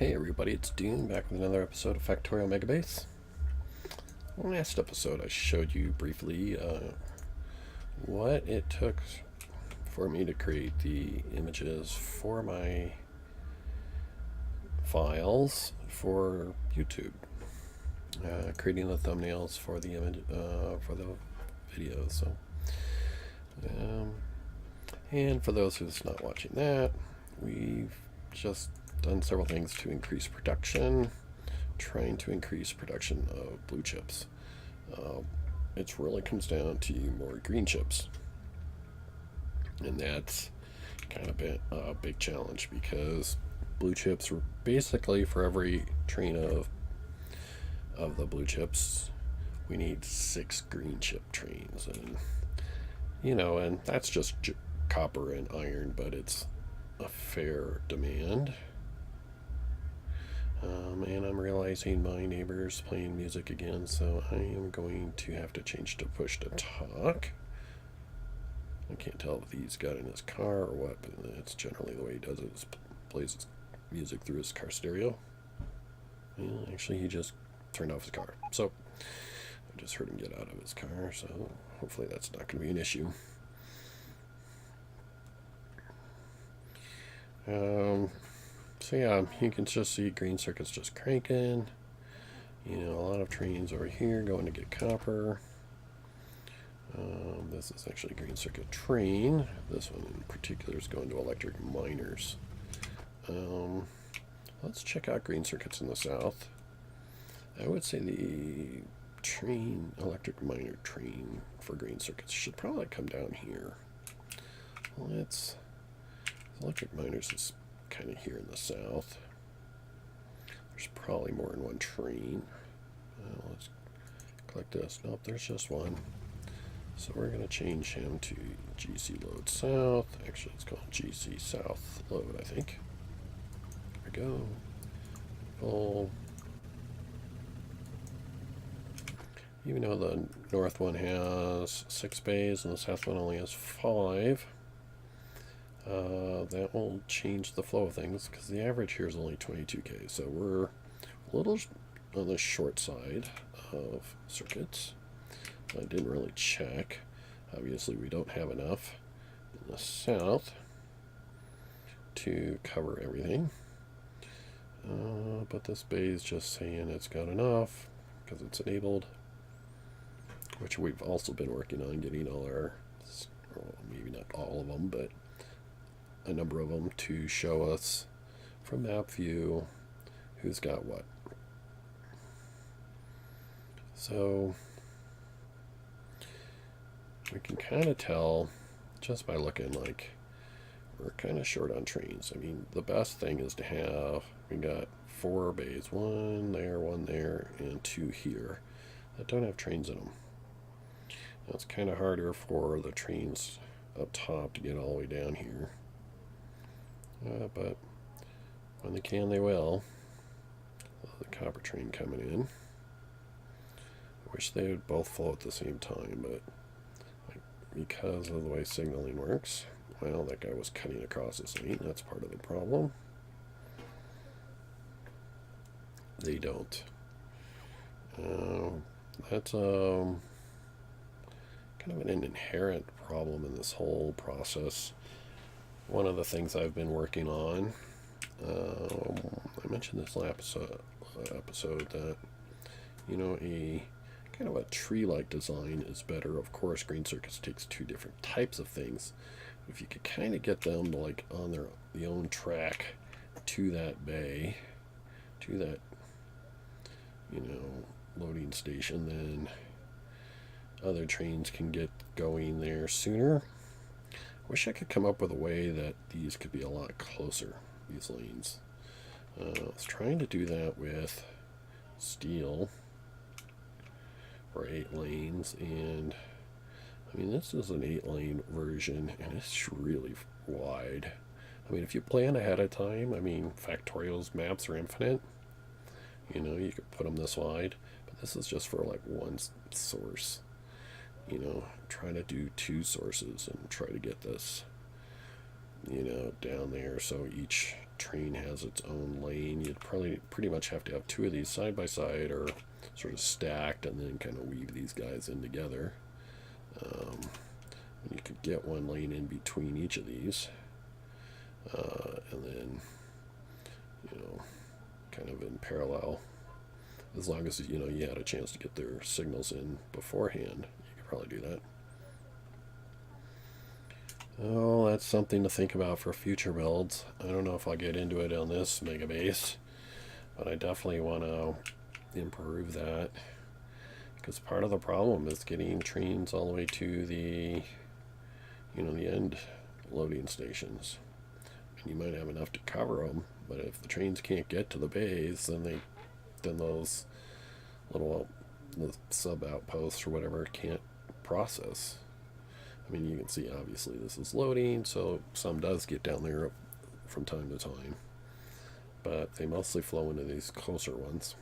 Hey everybody, it's Dune back with another episode of Factorio Megabase. Last episode I showed you briefly what it took for me to create the images for my files for YouTube. Creating the thumbnails for the image for the videos. And for those who's not watching that, we've just done several things to increase production, trying to increase production of blue chips. It really comes down to more green chips, and that's kind of been a big challenge because blue chips were basically for every train of the blue chips we need 6 green chip trains, and that's just copper and iron, but it's a fair demand. And I'm realizing my neighbor's playing music again, so I am going to have to change to push to talk. I can't tell if he's got in his car or what, but it's generally the way he does it. Is plays his music through his car stereo. And actually, he just turned off his car. So I just heard him get out of his car, so hopefully that's not going to be an issue. So yeah, you can just see green circuits just cranking. A lot of trains over here going to get copper. This is actually a green circuit train. This one in particular is going to electric miners. Let's check out green circuits in the south. I would say the electric miner train for green circuits should probably come down here. Electric miners is kind of here in the south. There's probably more than one train. Let's click this. Nope, there's just one. So we're going to change him to GC load south. Actually, it's called GC south load, I think. There we go. Full. Even though the north one has 6 bays and the south one only has 5, that will change the flow of things because the average here is only 22K. So we're a little on the short side of circuits. I didn't really check. Obviously, we don't have enough in the south to cover everything. But this bay is just saying it's got enough because it's enabled, which we've also been working on getting all our, well, maybe not all of them, but a number of them to show us from map view who's got what. So we can kind of tell just by looking like we're kind of short on trains. I mean, the best thing is to have, we got 4 bays, 1 there, and 2 here that don't have trains in them. Now it's kind of harder for the trains up top to get all the way down here. But when they can, they will. The copper train coming in. I wish they would both flow at the same time, but because of the way signaling works, well, that guy was cutting across this lane. That's part of the problem. They don't. That's kind of an inherent problem in this whole process. One of the things I've been working on, I mentioned this last episode that, a kind of a tree-like design is better. Of course, green circuits takes 2 different types of things. If you could kind of get them to, like, on their own track to that bay, to that, loading station, then other trains can get going there sooner. Wish I could come up with a way that these could be a lot closer, these lanes. I was trying to do that with steel for 8 lanes, and I mean, this is an 8-lane version, and it's really wide. I mean, if you plan ahead of time, I mean, Factorio's maps are infinite. You could put them this wide, but this is just for like one source. Trying to do 2 sources and try to get this down there, so each train has its own lane. You'd probably pretty much have to have two of these side by side or sort of stacked, and then kind of weave these guys in together. You could get one lane in between each of these, and then kind of in parallel. As long as you had a chance to get their signals in beforehand, you could probably do that. Oh, that's something to think about for future builds. I don't know if I'll get into it on this Megabase, but I definitely want to improve that, because part of the problem is getting trains all the way to the the end loading stations. And you might have enough to cover them, but if the trains can't get to the bays, then those little sub outposts or whatever can't process. I mean, you can see obviously this is loading, so some does get down there from time to time, but they mostly flow into these closer ones,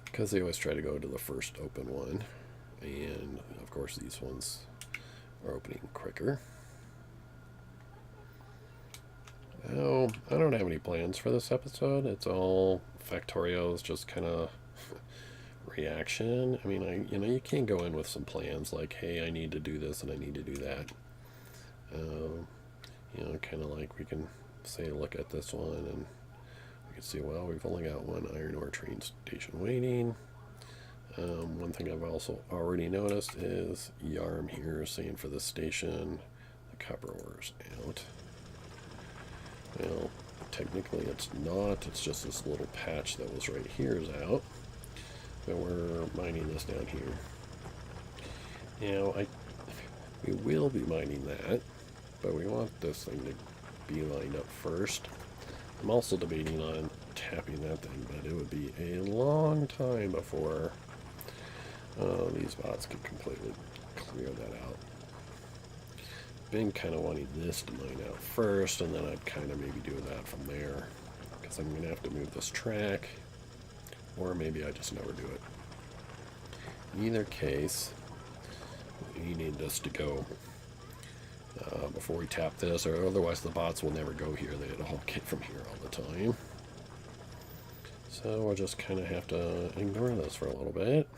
because they always try to go to the first open one, and of course these ones are opening quicker. Oh, I don't have any plans for this episode. It's all Factorio's just kind of reaction. I mean, you can't go in with some plans like, hey, I need to do this and I need to do that. Kind of like we can say, look at this one, and we can see, well, we've only got one iron ore train station waiting. One thing I've also already noticed is YARM here saying for this station, the copper ore is out. Well, technically it's not. It's just this little patch that was right here is out. But we're mining this down here. Now, we will be mining that, but we want this thing to be lined up first. I'm also debating on tapping that thing, but it would be a long time before these bots could completely clear that out. Been kind of wanting this to mine out first, and then I'd kind of maybe do that from there, because I'm going to have to move this track, or maybe I just never do it. In either case, we need this to go before we tap this, or otherwise the bots will never go here. They'd all get from here all the time. So we'll just kind of have to ignore this for a little bit.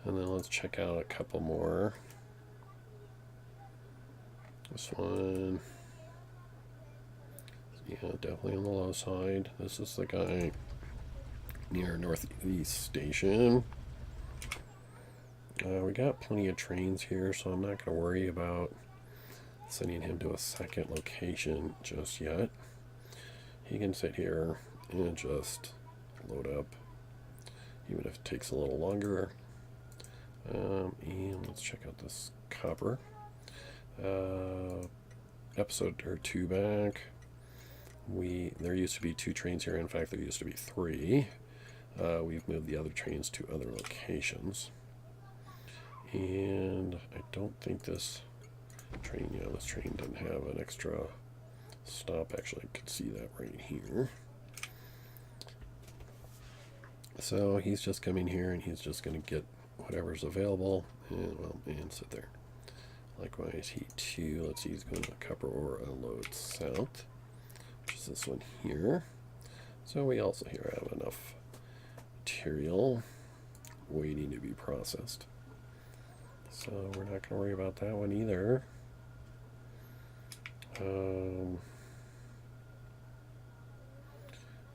And then let's check out a couple more. This one, yeah, definitely on the low side. This is the guy near Northeast Station. We got plenty of trains here, so I'm not going to worry about sending him to a second location just yet. He can sit here and just load up, even if it takes a little longer. And let's check out this copper. Episode or two back, there used to be 2 trains here. In fact, there used to be 3. We've moved the other trains to other locations, and I don't think this train doesn't have an extra stop. Actually, I could see that right here. So he's just coming here and he's just going to get whatever's available and sit there. Likewise, he too, let's see, he's going to copper ore unload south, which is this one here. So we also here have enough material waiting to be processed. So we're not going to worry about that one either.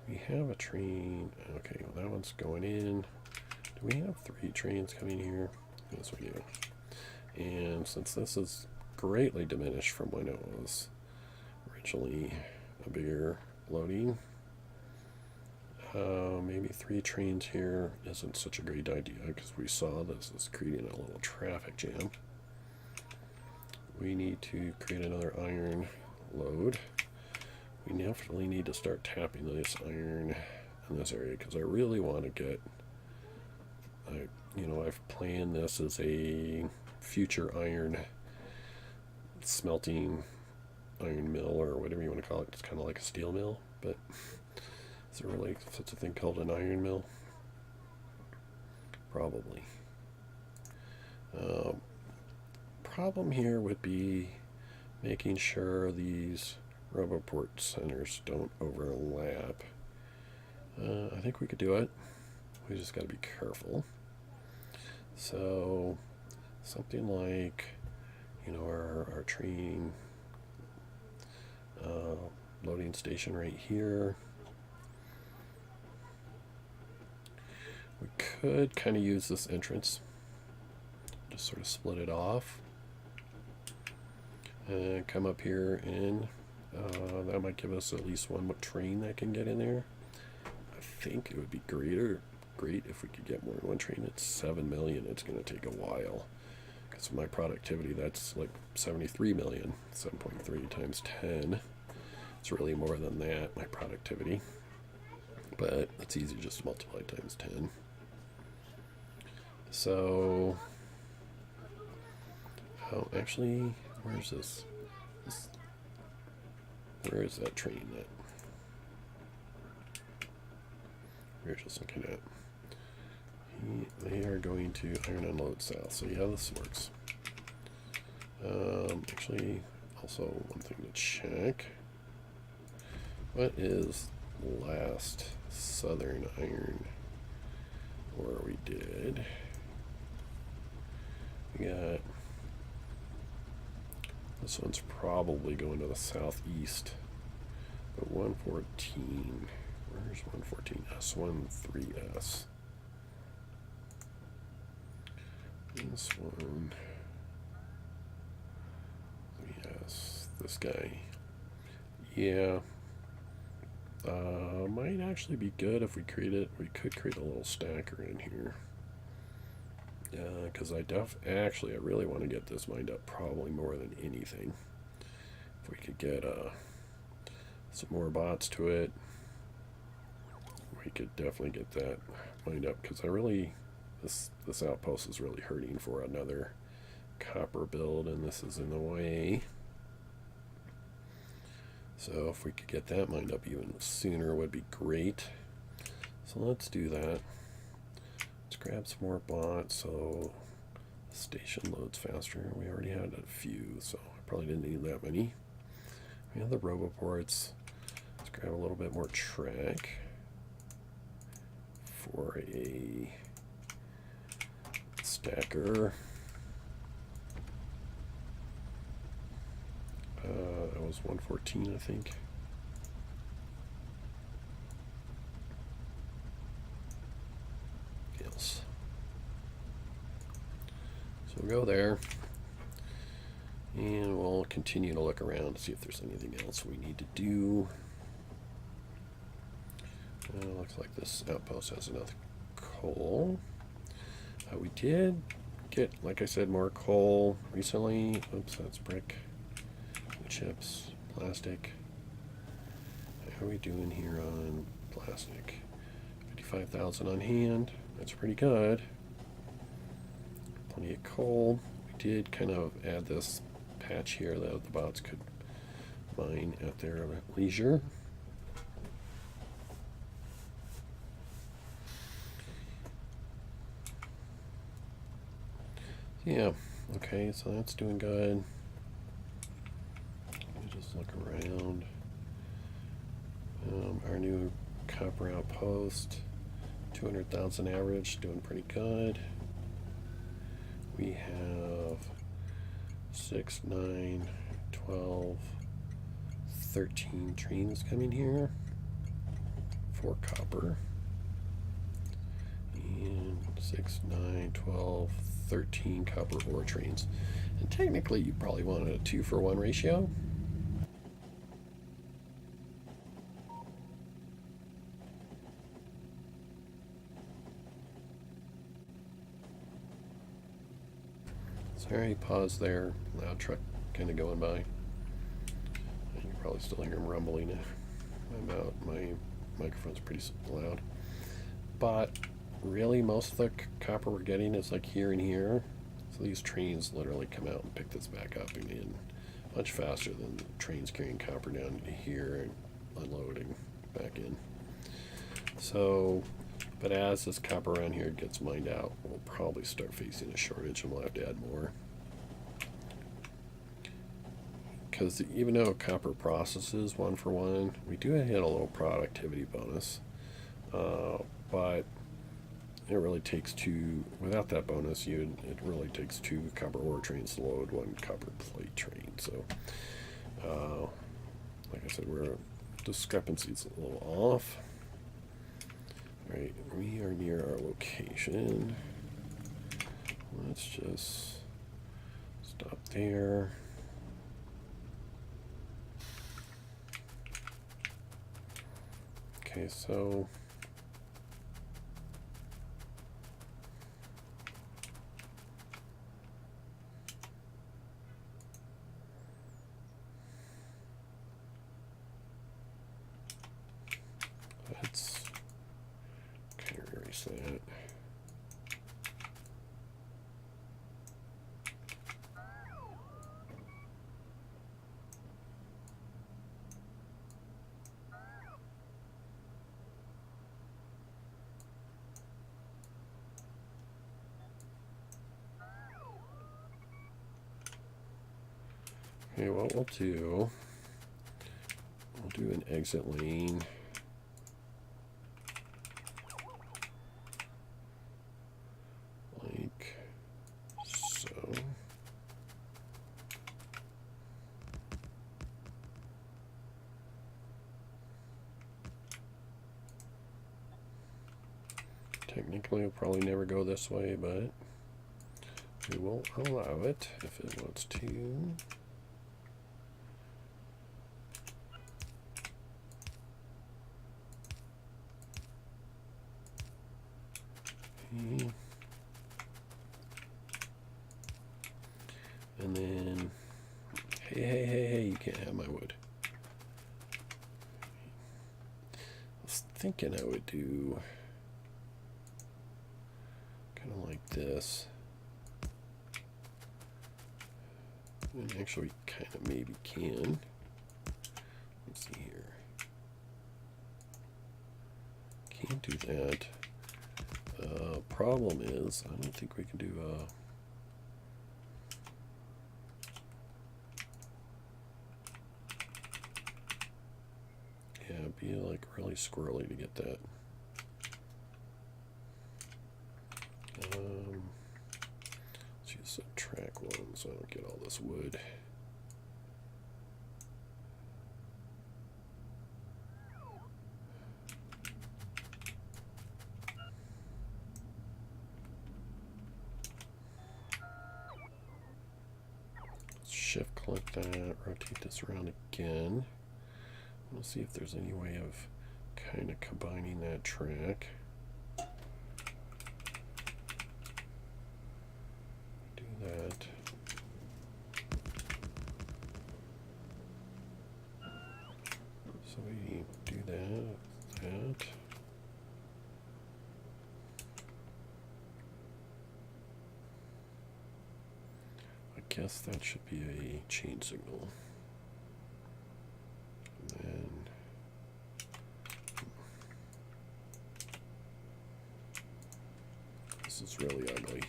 We have a train. Okay, well that one's going in. Do we have 3 trains coming here? Yes, we do. And since this is greatly diminished from when it was originally a bigger loading, maybe 3 trains here isn't such a great idea, because we saw this is creating a little traffic jam. We need to create another iron load. We definitely need to start tapping this iron in this area, because I really want to get, I've planned this as a future iron smelting iron mill, or whatever you want to call it. It's kind of like a steel mill, but is there really such a thing called an iron mill? Probably. problem here would be making sure these RoboPort centers don't overlap. I think we could do it. We just got to be careful. So something like, our train loading station right here. We could kind of use this entrance, just sort of split it off, and come up here in. That might give us at least one train that can get in there. I think it would be great if we could get more than one train. It's 7 million. It's going to take a while. Because my productivity, that's like 73 million. 7.3 times 10. It's really more than that, my productivity. But it's easy just to multiply times 10. So, actually, where's this? Where is that train at? We're just looking at. They are going to iron unload south. So yeah, this works. Actually, also one thing to check. What is last southern iron ore we did? We got, this one's probably going to the southeast. But 114, where's 114? S13S. This one, yes, this guy. Yeah, might actually be good if we create it. We could create a little stacker in here. Because I really want to get this mined up probably more than anything. If we could get some more bots to it, we could definitely get that mined up. Because this outpost is really hurting for another copper build, and this is in the way. So if we could get that mined up even sooner would be great. So let's do that. Let's grab some more bots so the station loads faster. We already had a few, so I probably didn't need that many. We have the RoboPorts. Let's grab a little bit more track for a stacker. That was 114, I think. Yes. So we'll go there. And we'll continue to look around to see if there's anything else we need to do. Looks like this outpost has enough coal. We did get, like I said, more coal recently. Oops, that's brick. Chips, plastic. How are we doing here on plastic? 55,000 on hand. That's pretty good. Plenty of coal. We did kind of add this patch here that the bots could mine at their leisure. Yeah, okay, so that's doing good. Look around. Our new copper outpost, 200,000 average, doing pretty good. We have 6, 9, 12, 13 trains coming here for copper. And 6, 9, 12, 13 copper ore trains. And technically you probably wanted a 2-for-1 ratio. Sorry, pause there. Loud truck kind of going by. You can probably still hear him rumbling. My microphone's pretty loud. But really, most of the copper we're getting is like here and here. So these trains literally come out and pick this back up again much faster than the trains carrying copper down to here and unloading back in. So, but as this copper around here gets mined out, we'll probably start facing a shortage and we'll have to add more. because even though copper processes 1-for-1, we do hit a little productivity bonus. But it really takes two, without that bonus, it really takes 2 copper ore trains to load 1 copper plate train. So, like I said, discrepancy's a little off. Right, we are near our location. Let's just stop there. Okay, so let's kind of erase that. Okay, what we'll do an exit lane. Like so. Technically, it'll probably never go this way, but we will allow it if it wants to. And then, hey, you can't have my wood. I was thinking I would do kind of like this. And actually, kind of maybe can. Let's see here. Can't do that. Problem is, I don't think we can do yeah, it'd be like really squirrely to get that. Let's use a track one so I don't get all this wood. Shift click that, rotate this around again. We'll see if there's any way of kind of combining that track. Do that. So we do that. I guess that should be a chain signal. And then this is really ugly.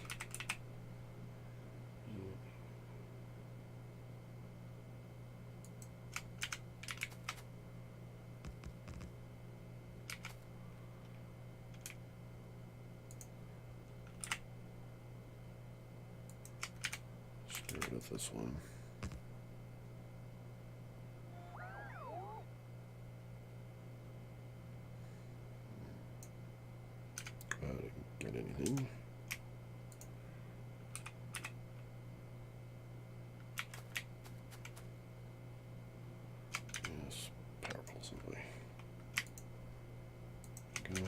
Get rid of this one. I didn't get anything. Yes, power pulls away. Go.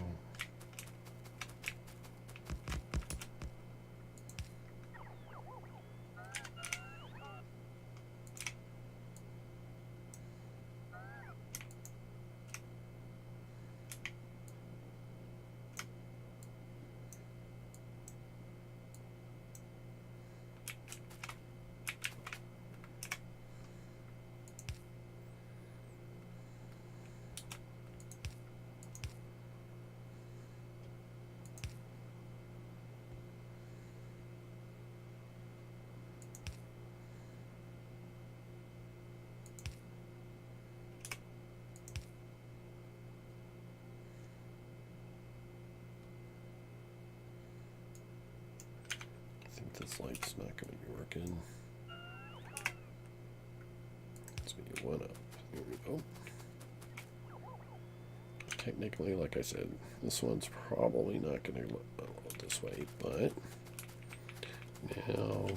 This light's not going to be working. Let's make it one up. There we go. Technically, like I said, this one's probably not going to load this way, but now...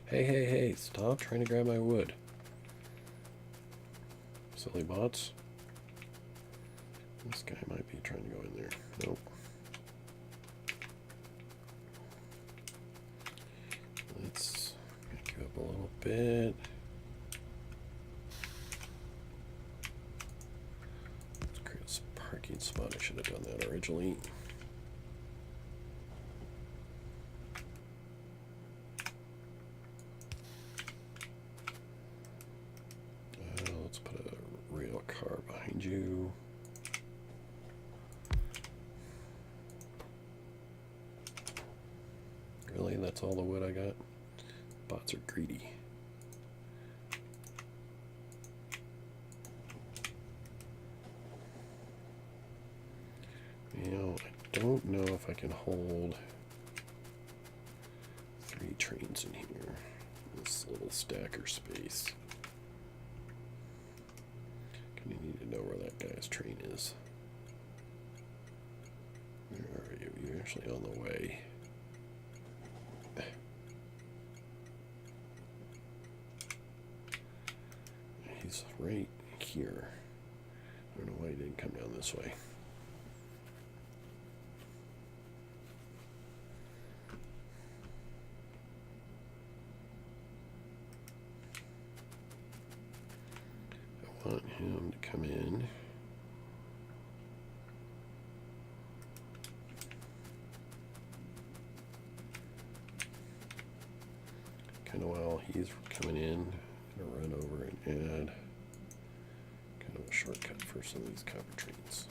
Hey, stop trying to grab my wood. Silly bots. This guy might be trying to go in there. Nope. Let's back you up a little bit. Let's create a parking spot. I should have done that originally. Let's put a rail car behind you. Really? That's all the wood I got? Bots are greedy. You know, I don't know if I can hold 3 trains in here. This little stacker space. Gonna need to know where that guy's train is. Where are you? You're actually on the way. He's right here. I don't know why he didn't come down this way. I want him to come in. Kind of while he's coming in, I'm going to run over and add kind of a shortcut for some of these copper trains.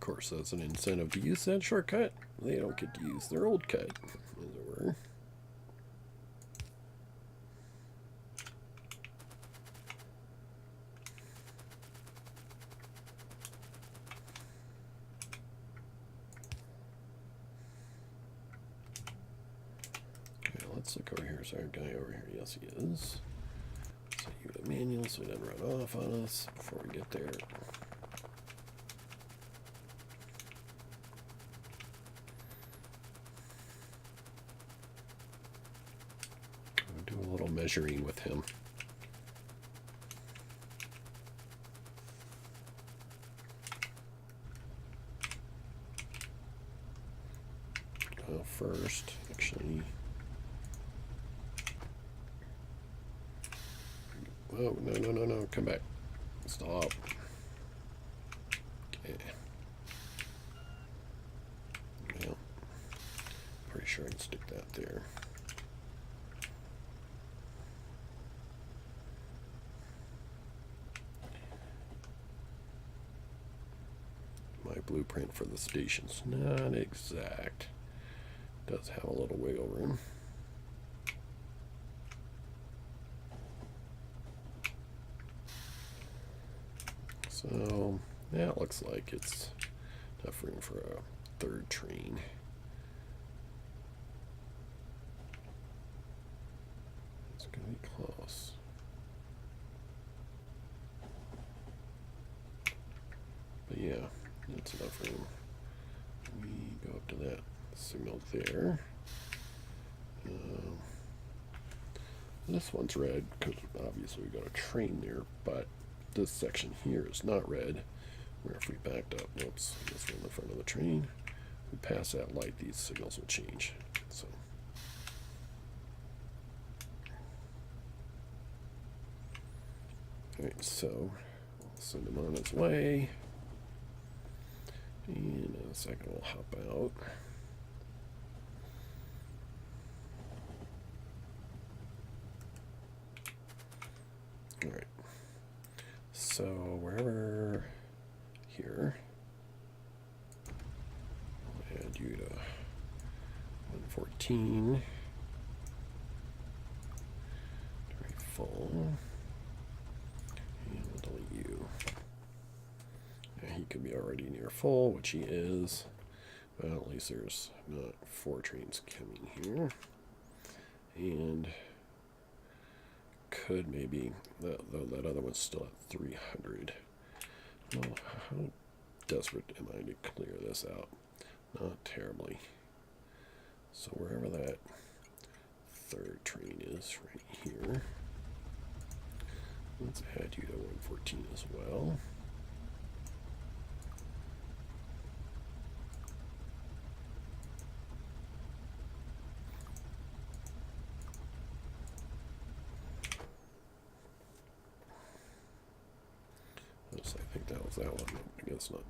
Of course, that's an incentive to use that shortcut. They don't get to use their old cut, as it were. Okay, let's look over here. Is our guy over here? Yes, he is. Set you to manual so he doesn't run off on us before we get there. Do a little measuring with him. First, actually. Oh, no, come back. Stop. Okay. Well, pretty sure I can stick that there. My blueprint for the station's not exact. Does have a little wiggle room. So that looks like it's enough room for a third train. It's going to be close. But yeah, that's enough room. We go up to that signal there. This one's red because obviously we got a train there, but this section here is not red. Where if we backed up, whoops, this one in the front of the train, we pass that light, these signals will change. So alright, so we'll send him on his way. And in a second we'll hop out. Alright. So wherever here, I'll add you to 114. Very full. And we'll delete you. Now he could be already near full, which he is. Well, at least there's not 4 trains coming here. And could maybe, though that other one's still at 300. Well, how desperate am I to clear this out? Not terribly. So wherever that third train is, right here, let's add you to 114 as well. I think that was that one. I guess not.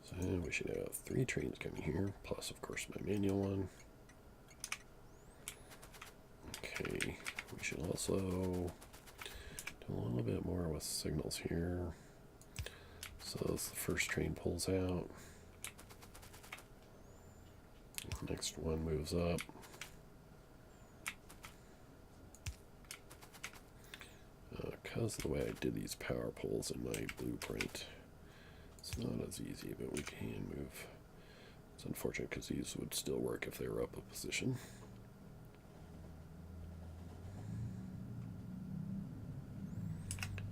So we should have 3 trains coming here, plus of course my manual one. Okay, we should also do a little bit more with signals here. So as the first train pulls out, the next one moves up. Because of the way I did these power poles in my blueprint, it's not as easy, but we can move. It's unfortunate because these would still work if they were up a position.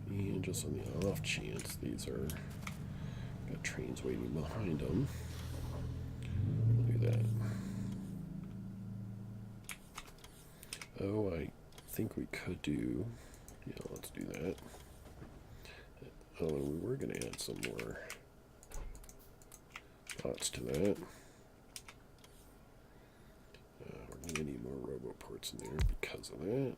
And just on the off chance these are got trains waiting behind them, we'll do that. Oh, I think we could do. Yeah, let's do that. Oh, and we were going to add some more dots to that. We're going to need more roboports in there because of that.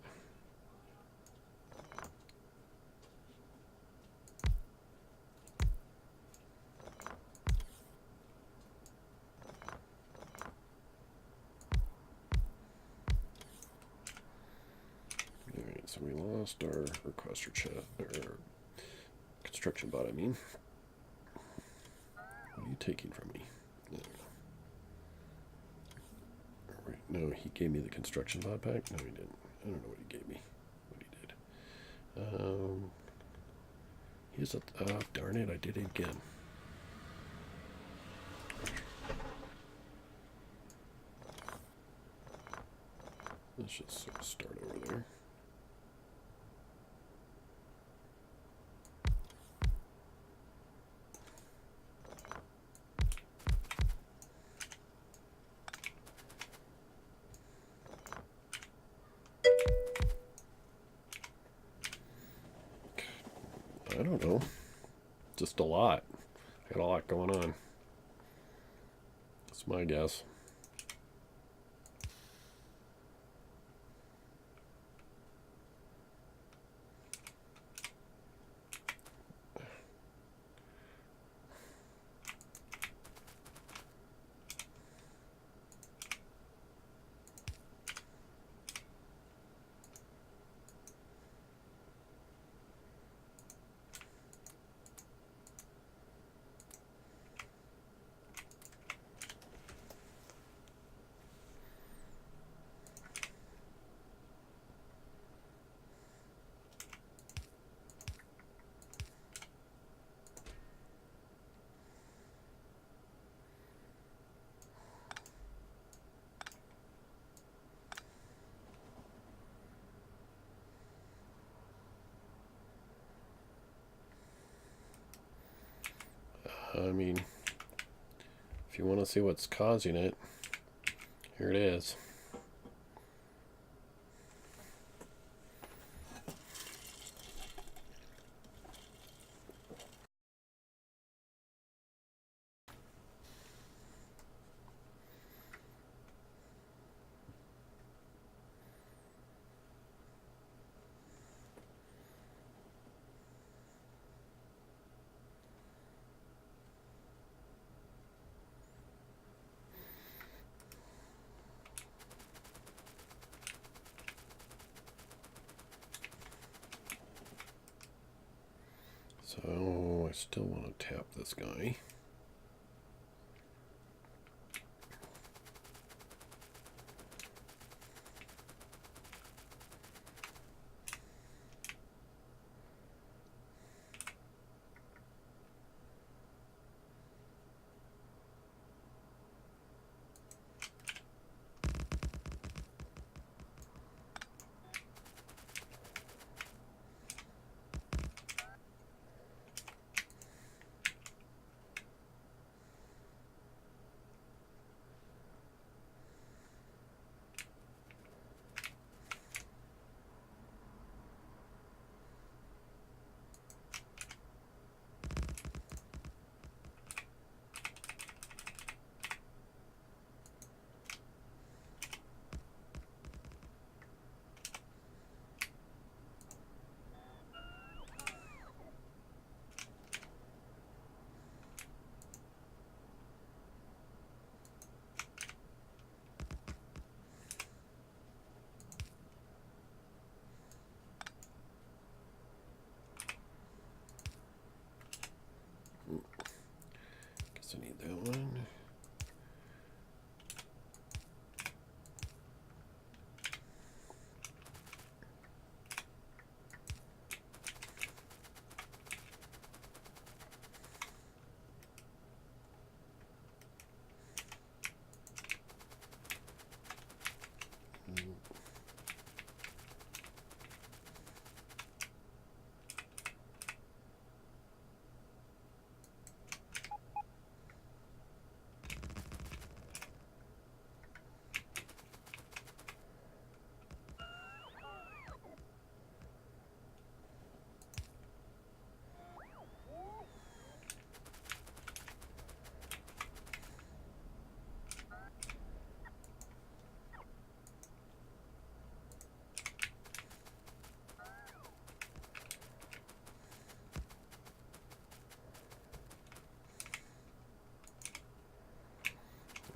Alright, so we lost our requester chat, or construction bot, I mean. What are you taking from me? Right, no, he gave me the construction bot back? No, he didn't. I don't know what he gave me. What he did. He's a... Oh, darn it, I did it again. Let's just start over there. I don't know. Just a lot. I got a lot going on. That's my guess. I mean, if you want to see what's causing it, here it is. So I still want to tap this guy. Guess I need that one.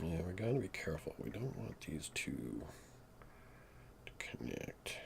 Yeah, we gotta be careful. We don't want these two to connect.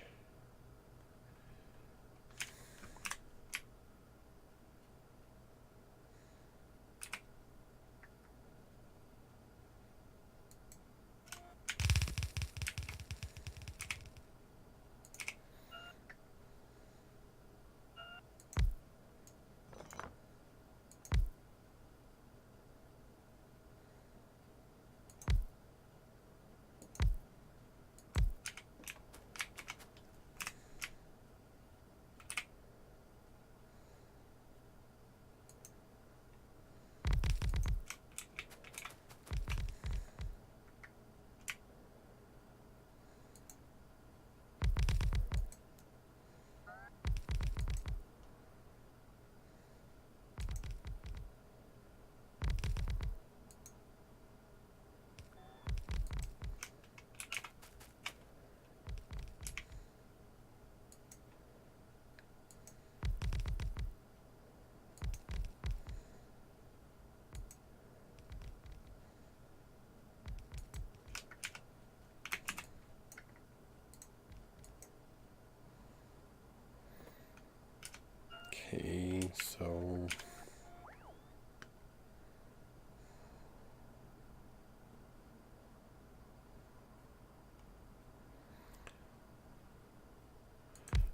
Okay, so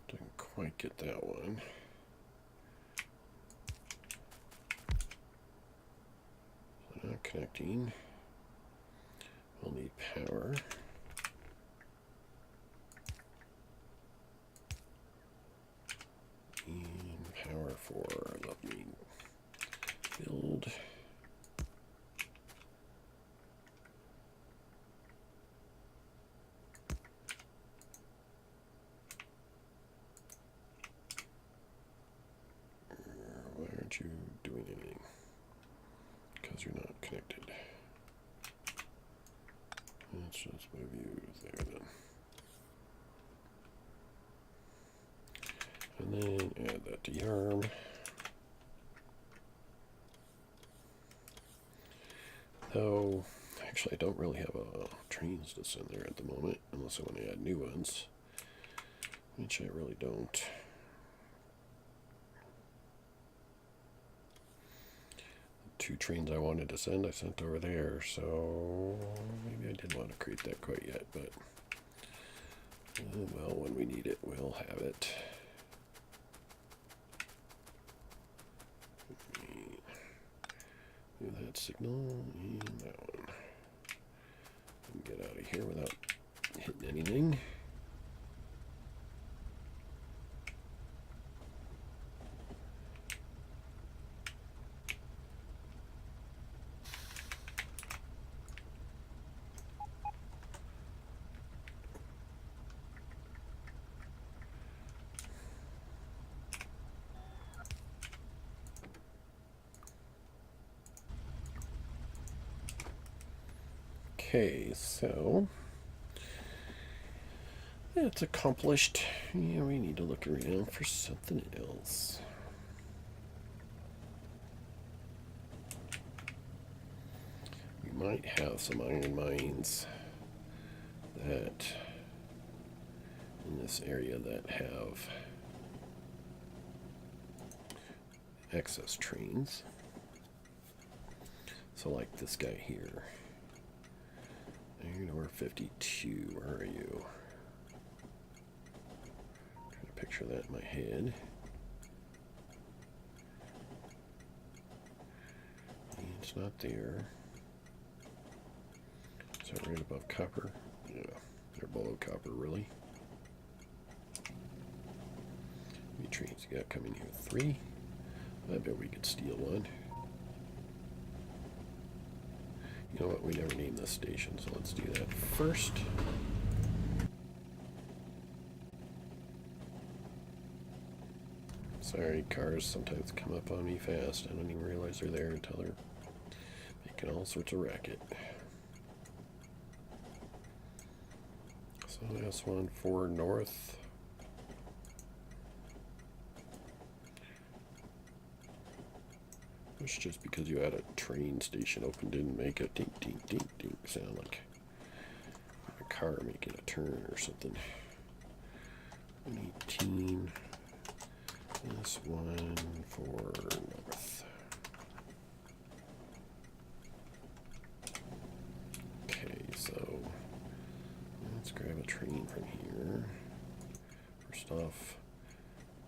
didn't quite get that one. Not connecting. We'll need power. And power for, let me build. aren't you doing anything? Because you're not connected. Let's just move you there then. And then add that to yarn. Though, actually I don't really have trains to send there at the moment, unless I want to add new ones, which I really don't. Two trains I wanted to send, I sent over there, so maybe I didn't want to create that quite yet, but well, when we need it, we'll have it. Do that signal and that one. And get out of here without hitting anything. Okay, so that's accomplished. Yeah, we need to look around for something else. We might have some iron mines that in this area that have excess trains. So like this guy here. Iron ore 52, where are you? Trying to picture that in my head. It's not there. Is that right above copper? Yeah, they're below copper, really. How many trains you got coming here? 3? I bet we could steal one. You know what, we never named this station, so let's do that first. Sorry, cars sometimes come up on me fast. I don't even realize they're there until they're making all sorts of racket. So that's 1-4 north. It's just because you had a train station open didn't make a ding ding ding ding sound like a car making a turn or something. 118. This one for north. Okay, so let's grab a train from here. First off,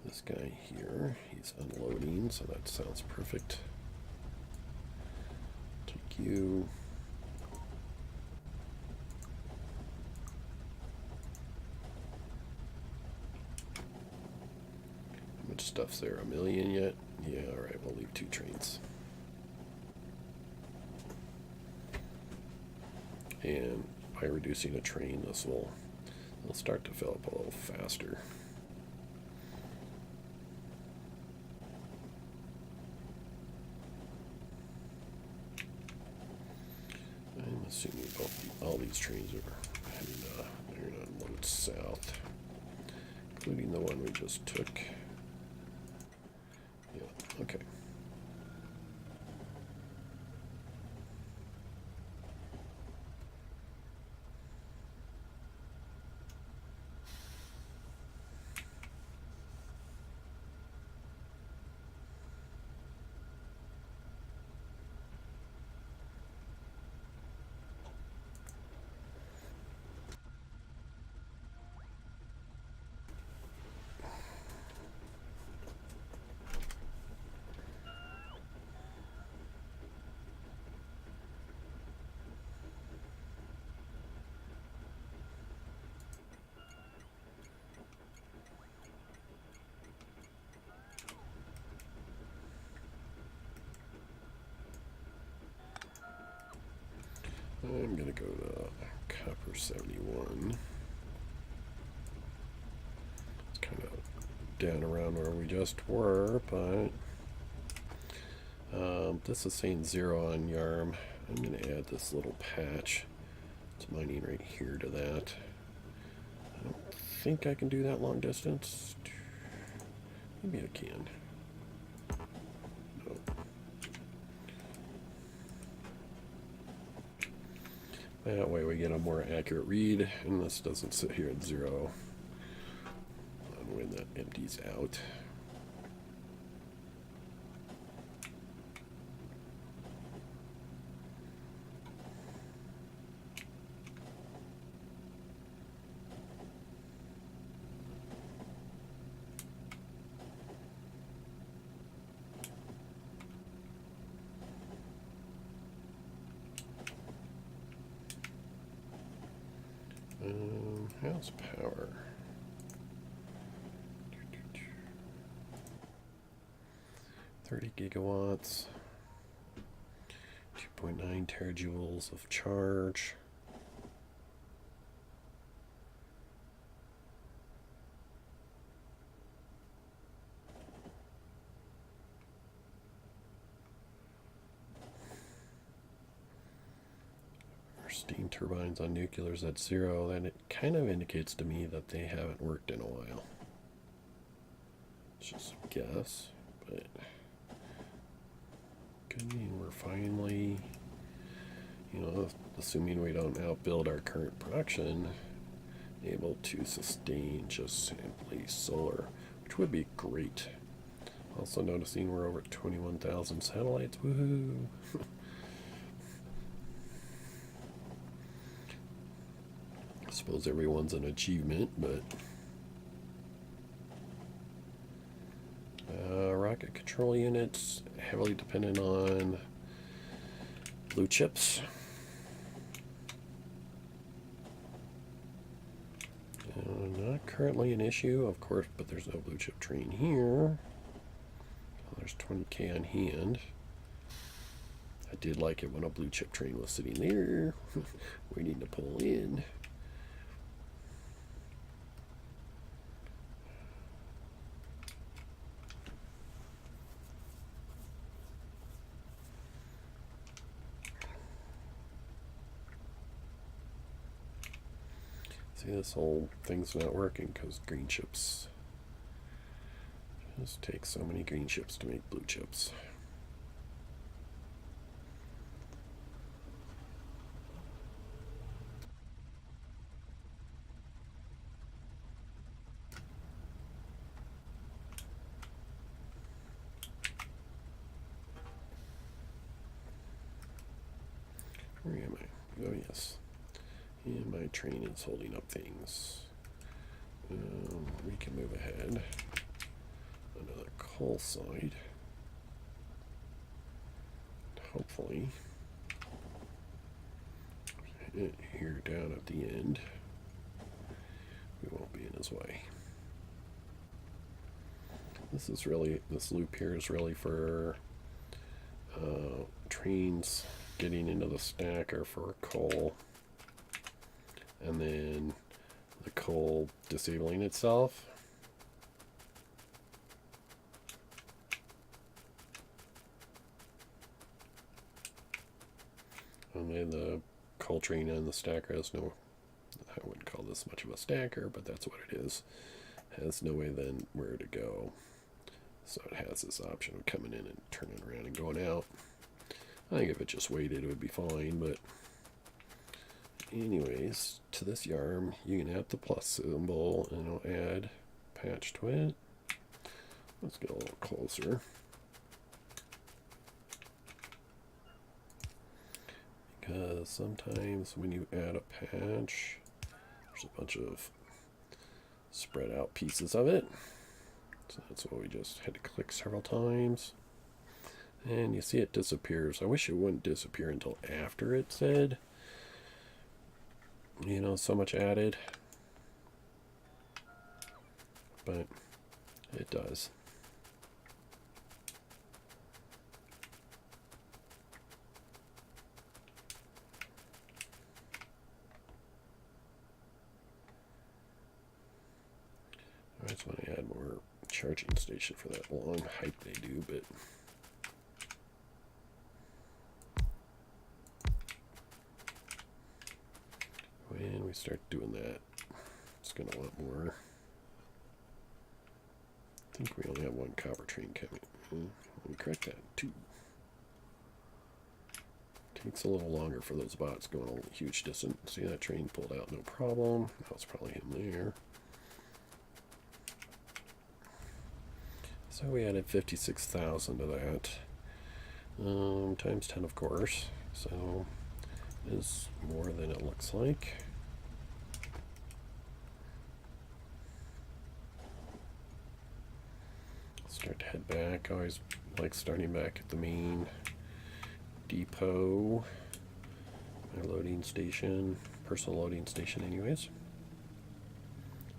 this guy here, he's unloading, so that sounds perfect. Take you. How much stuff's there? 1 million yet? Yeah, alright, we'll leave 2 trains. And by reducing a train, this will start to fill up a little faster. I'm assuming all these trains are heading they're going to unload south, including the one we just took. Yeah, okay. I'm going to go to copper 71. It's kind of down around where we just were, but This is saying 0 on YARM. I'm going to add this little patch. It's mining right here to that. I don't think I can do that long distance. Maybe I can. Nope. That way we get a more accurate read, and this doesn't sit here at 0 when that empties out. How's power? 30 gigawatts, 2.9 terajoules of charge. Steam turbines on nuclears at 0, then it kind of indicates to me that they haven't worked in a while. It's just a guess, but could mean we're finally, assuming we don't outbuild our current production, able to sustain just simply solar, which would be great. Also noticing we're over 21,000 satellites. Woohoo! I suppose everyone's an achievement, but rocket control units heavily dependent on blue chips. Not currently an issue, of course, but there's no blue chip train here. Oh, there's 20K on hand. I did like it when a blue chip train was sitting there, waiting to pull in. See, this whole thing's not working because green chips. Just take so many green chips to make blue chips. Where am I? Oh, yes. And my train is holding up things. We can move ahead. Another coal side. Hopefully, here down at the end, we won't be in his way. This loop here is really for trains getting into the stacker for coal, and then the coal disabling itself. And then the coal train and the stacker has no, I wouldn't call this much of a stacker, but that's what it is. Has no way then where to go. So it has this option of coming in and turning around and going out. I think if it just waited, it would be fine, but anyways, to this yarn, you can add the plus symbol, and it'll add patch to it. Let's get a little closer. Because sometimes when you add a patch, there's a bunch of spread out pieces of it. So that's why we just had to click several times. And you see it disappears. I wish it wouldn't disappear until after it said, so much added. But it does. I just want to add more charging station for that long hike they do, but start doing that, it's going to want more. I think we only have one copper train coming. Let me correct that, 2. Takes a little longer for those bots going a huge distance. See that train pulled out, no problem. That was probably him there. So we added 56,000 to that. Times 10, of course. So it is more than it looks like. Start to head back. I always like starting back at the main depot. My loading station. Personal loading station anyways.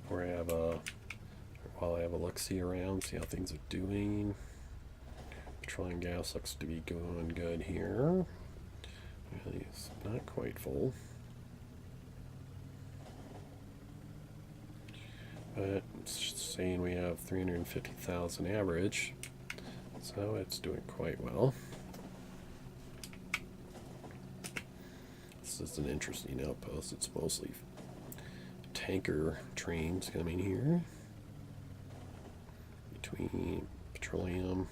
Where I have a... While I have a look-see around, see how things are doing. Petroleum gas looks to be going good here. It's not quite full. But it's saying we have 350,000 average. So it's doing quite well. This is an interesting outpost. It's mostly tanker trains coming here. Between petroleum.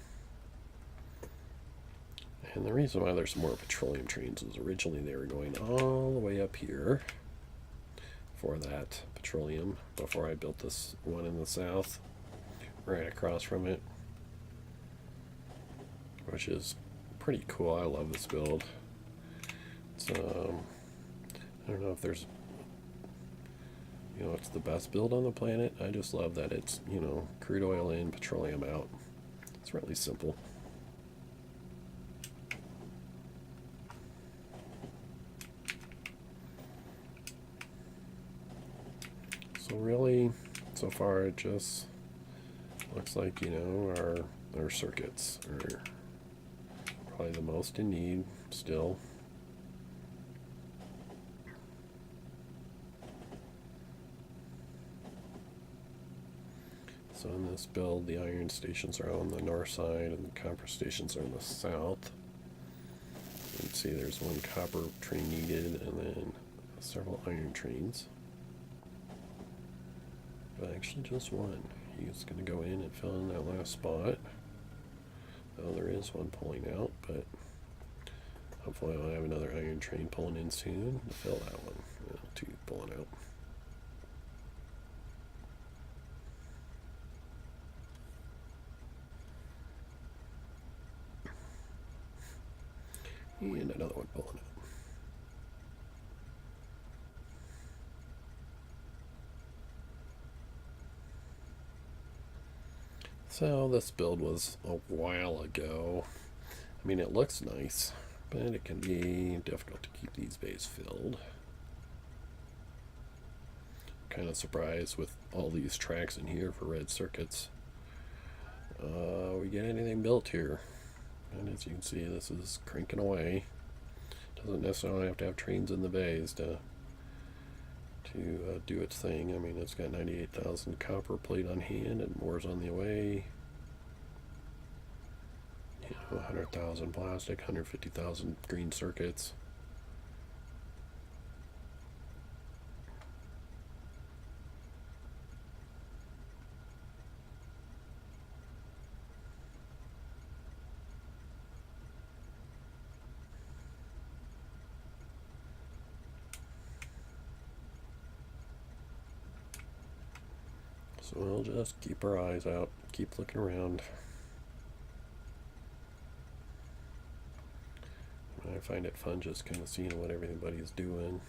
And the reason why there's more petroleum trains is originally they were going all the way up here for that petroleum before I built this one in the south, right across from it, which is pretty cool. I love this build. It's, I don't know if there's, it's the best build on the planet. I just love that it's, crude oil in, petroleum out. It's really simple. So really, so far it just looks like, our circuits are probably the most in need still. So in this build, the iron stations are on the north side and the copper stations are on the south. You can see there's one copper train needed and then several iron trains. But actually just one. He's going to go in and fill in that last spot. Oh, there is one pulling out, but hopefully I'll have another iron train pulling in soon to fill that one. 2 pulling out. And another one pulling out. So this build was a while ago. I mean, it looks nice, but it can be difficult to keep these bays filled. Kind of surprised with all these tracks in here for red circuits. We get anything built here. And as you can see, this is cranking away. Doesn't necessarily have to have trains in the bays to do its thing. I mean, it's got 98,000 copper plate on hand and more's on the way. 100,000 plastic, 150,000 green circuits. So we'll just keep our eyes out, keep looking around. I find it fun just kind of seeing what everybody's doing.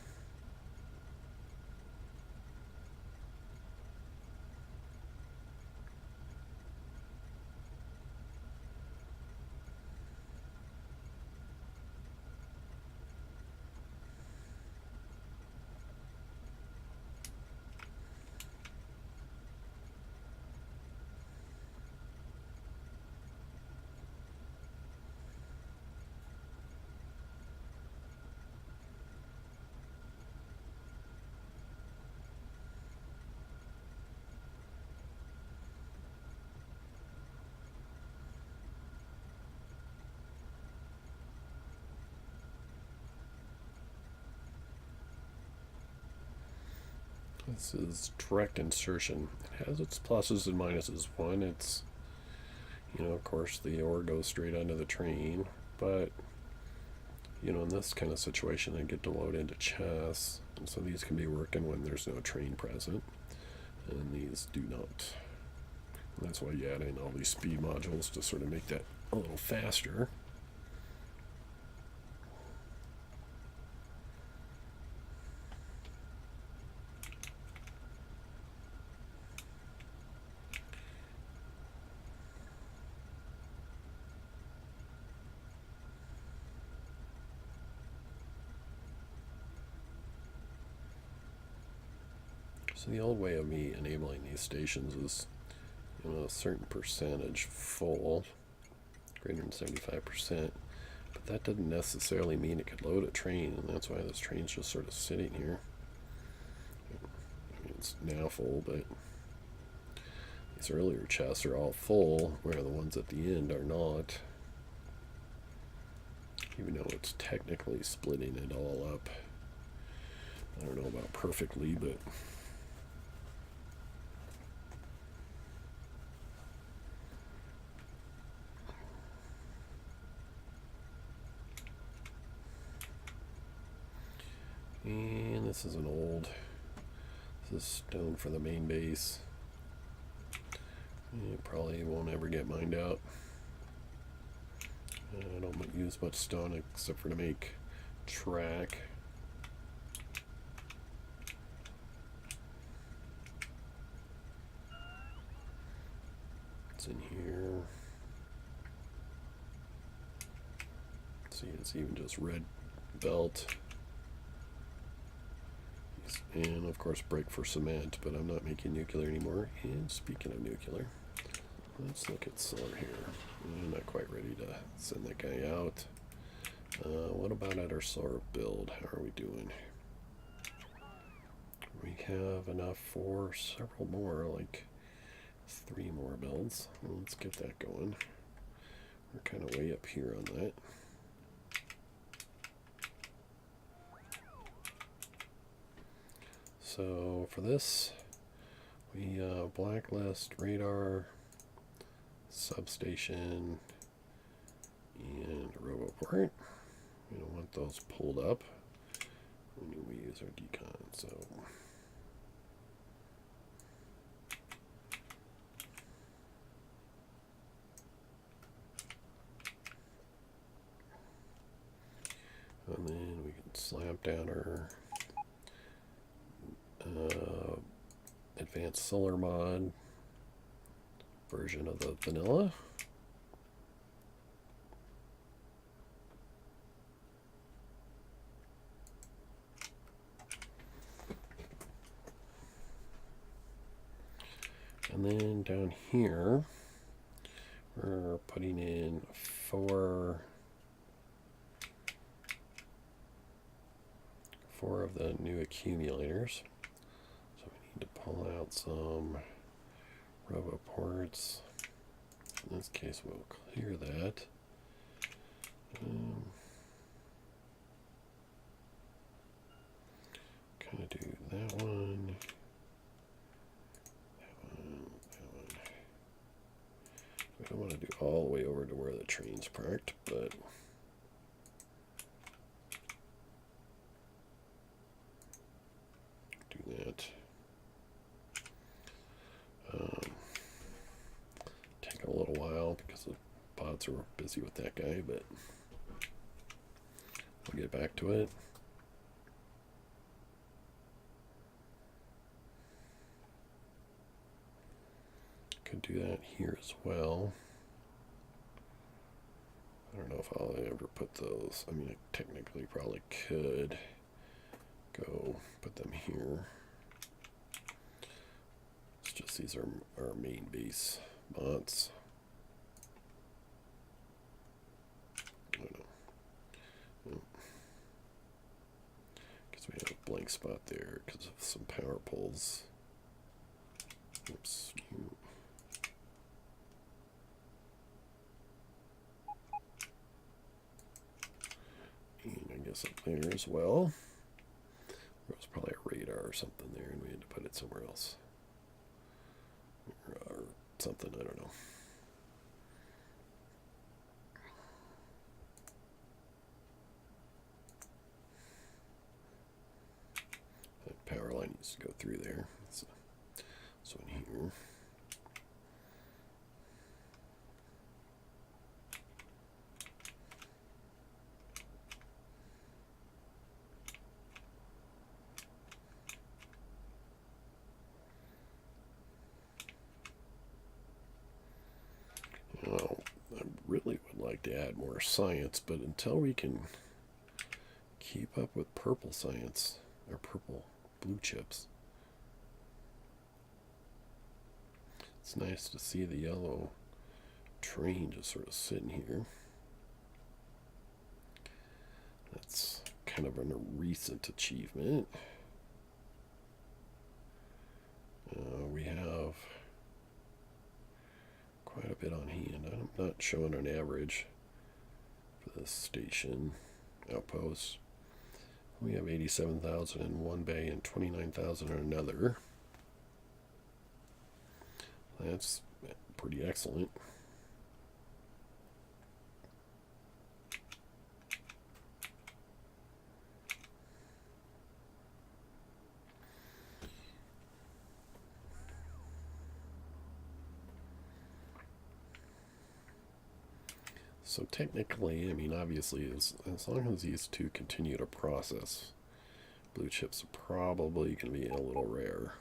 This is direct insertion. It has its pluses and minuses. One, it's, of course the ore goes straight onto the train, but in this kind of situation I get to load into chests, and so these can be working when there's no train present, and these do not. And that's why you add in all these speed modules to sort of make that a little faster. So the old way of me enabling these stations is, a certain percentage full, greater than 75%, but that doesn't necessarily mean it could load a train, and that's why this train's just sort of sitting here. I mean, it's now full, but these earlier chests are all full, where the ones at the end are not, even though it's technically splitting it all up. I don't know about perfectly, but and this is this is stone for the main base. It probably won't ever get mined out. I don't use much stone except for to make track. It's in here. See, it's even just red belt. And of course break for cement, but I'm not making nuclear anymore. And speaking of nuclear, let's look at solar here. I'm not quite ready to send that guy out. What about at our solar build? How are we doing? We have enough for several more, like 3 more builds. Let's get that going. We're kind of way up here on that. So for this, we blacklist radar, substation, and roboport. We don't want those pulled up when we use our decon. So and then we can slap down our advanced solar mod version of the vanilla. And then down here, we're putting in 4 of the new accumulators. So we need to pull out some roboports. In this case, we'll clear that. Kind of do that one. We don't want to do all the way over to where the train's parked, but do that. Take a little while because the bots are busy with that guy, but we'll get back to it. Could do that here as well. I don't know if I'll ever put those. I mean, I technically probably could go put them here. It's just these are our main base bots. I don't know. Because we have a blank spot there because of some power poles. Oops. And I guess up there as well. There's probably a radar or something there, and we had to put it somewhere else. Or something, I don't know. That power line needs to go through there. So in here. Well, I really would like to add more science, but until we can keep up with purple science, or purple blue chips, it's nice to see the yellow train just sort of sitting here. That's kind of a recent achievement. We have quite a bit on hand. I'm not showing an average for this station outpost. We have 87,000 in one bay and 29,000 in another. That's pretty excellent. So technically, I mean, obviously, as long as these two continue to process, blue chips are probably going to be a little rare.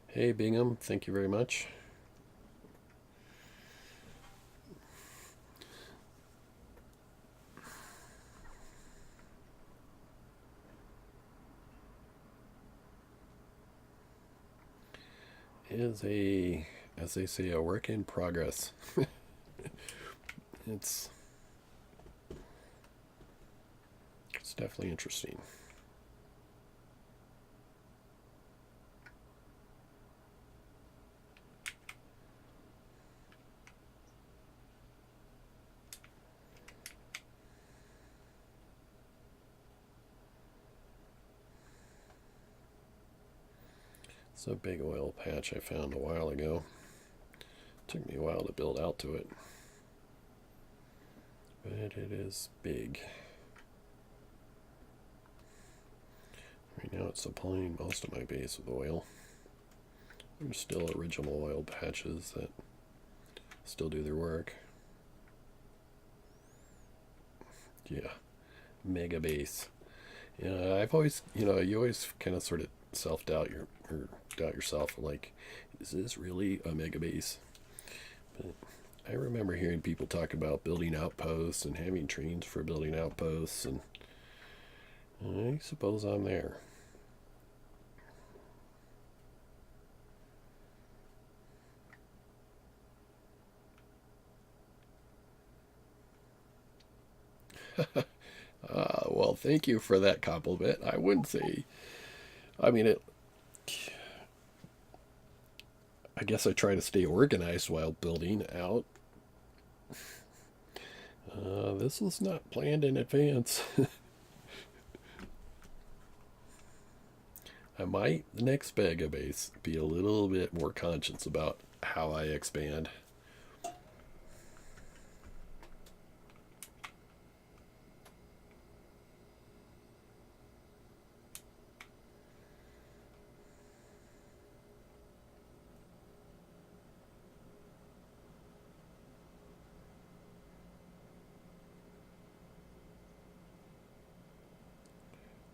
Hey, Bingham, thank you very much. Is a, as they say, a work in progress. It's definitely interesting. It's a big oil patch I found a while ago. Took me a while to build out to it, but it is big. Right now it's supplying most of my base with oil. There's still original oil patches that still do their work. Yeah, Megabase. Yeah, I've always, you always kind of sort of self-doubt or doubt yourself, like, is this really a Megabase? But I remember hearing people talk about building outposts and having trains for building outposts, and I suppose I'm there. Well, thank you for that compliment. I wouldn't say, I mean, I guess I try to stay organized while building out. This was not planned in advance. I might, the next Megabase, be a little bit more conscious about how I expand.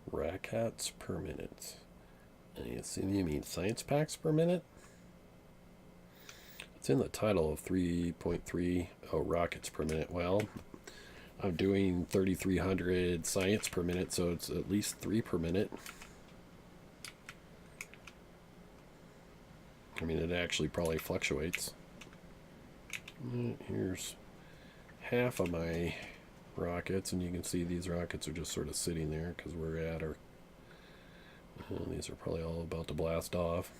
Rockets per minute. I assume you mean science packs per minute? It's in the title of 3.3. Oh, rockets per minute. Well, I'm doing 3,300 science per minute, so it's at least 3 per minute. I mean, it actually probably fluctuates. Here's half of my rockets, and you can see these rockets are just sort of sitting there because we're at our... these are probably all about to blast off.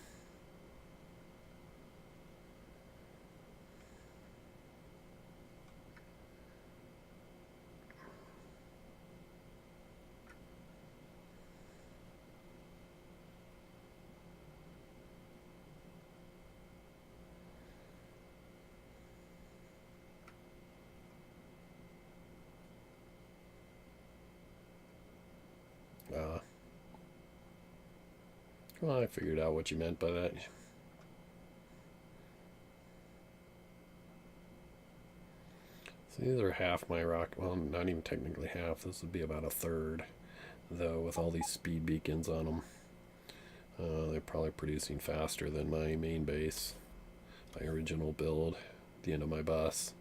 Well, I figured out what you meant by that. So these are half my rock. Well, not even technically half. This would be about a third, though, with all these speed beacons on them. They're probably producing faster than my main base, my original build, at the end of my bus.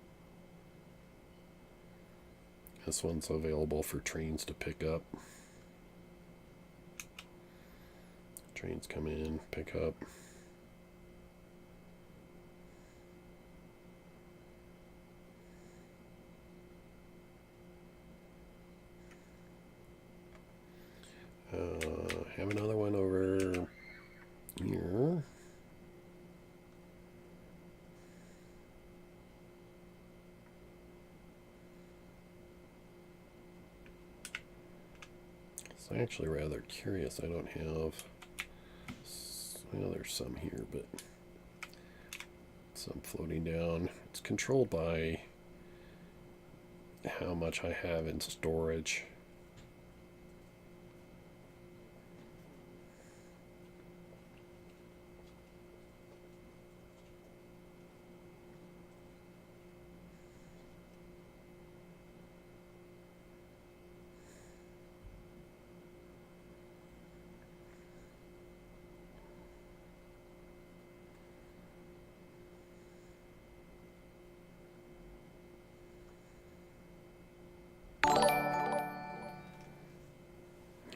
This one's available for trains to pick up. Trains come in, pick up. Have another one over here. So I'm actually rather curious. I don't have, well, there's some here, but some floating down. It's controlled by how much I have in storage.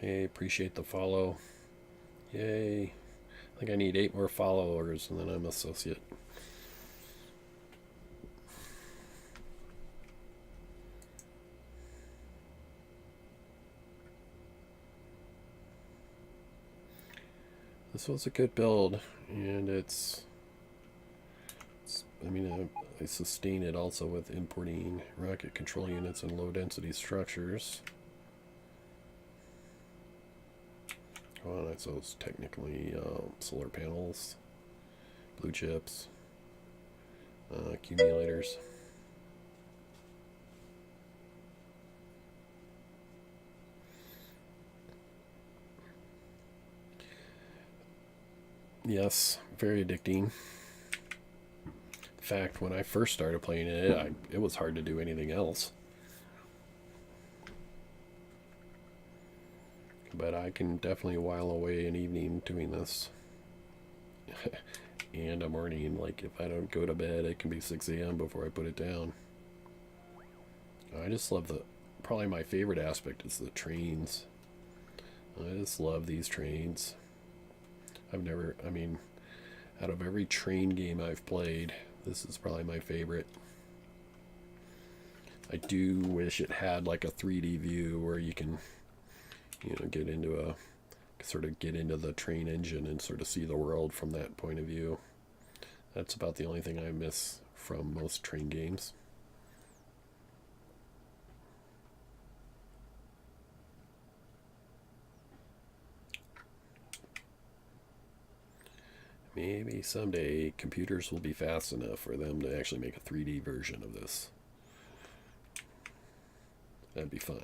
Hey, appreciate the follow. Yay. I think I need 8 more followers and then I'm associate. This was a good build, and I mean, I sustain it also with importing rocket control units and low density structures. Well, so it's technically solar panels, blue chips, accumulators. Yes, very addicting. In fact, when I first started playing it, it was hard to do anything else. But I can definitely while away an evening doing this. And a morning, like if I don't go to bed, it can be 6 a.m. before I put it down. I just love probably my favorite aspect is the trains. I just love these trains. I mean, out of every train game I've played, this is probably my favorite. I do wish it had like a 3D view where you can, get into the train engine and sort of see the world from that point of view. That's about the only thing I miss from most train games. Maybe someday computers will be fast enough for them to actually make a 3D version of this. That'd be fun.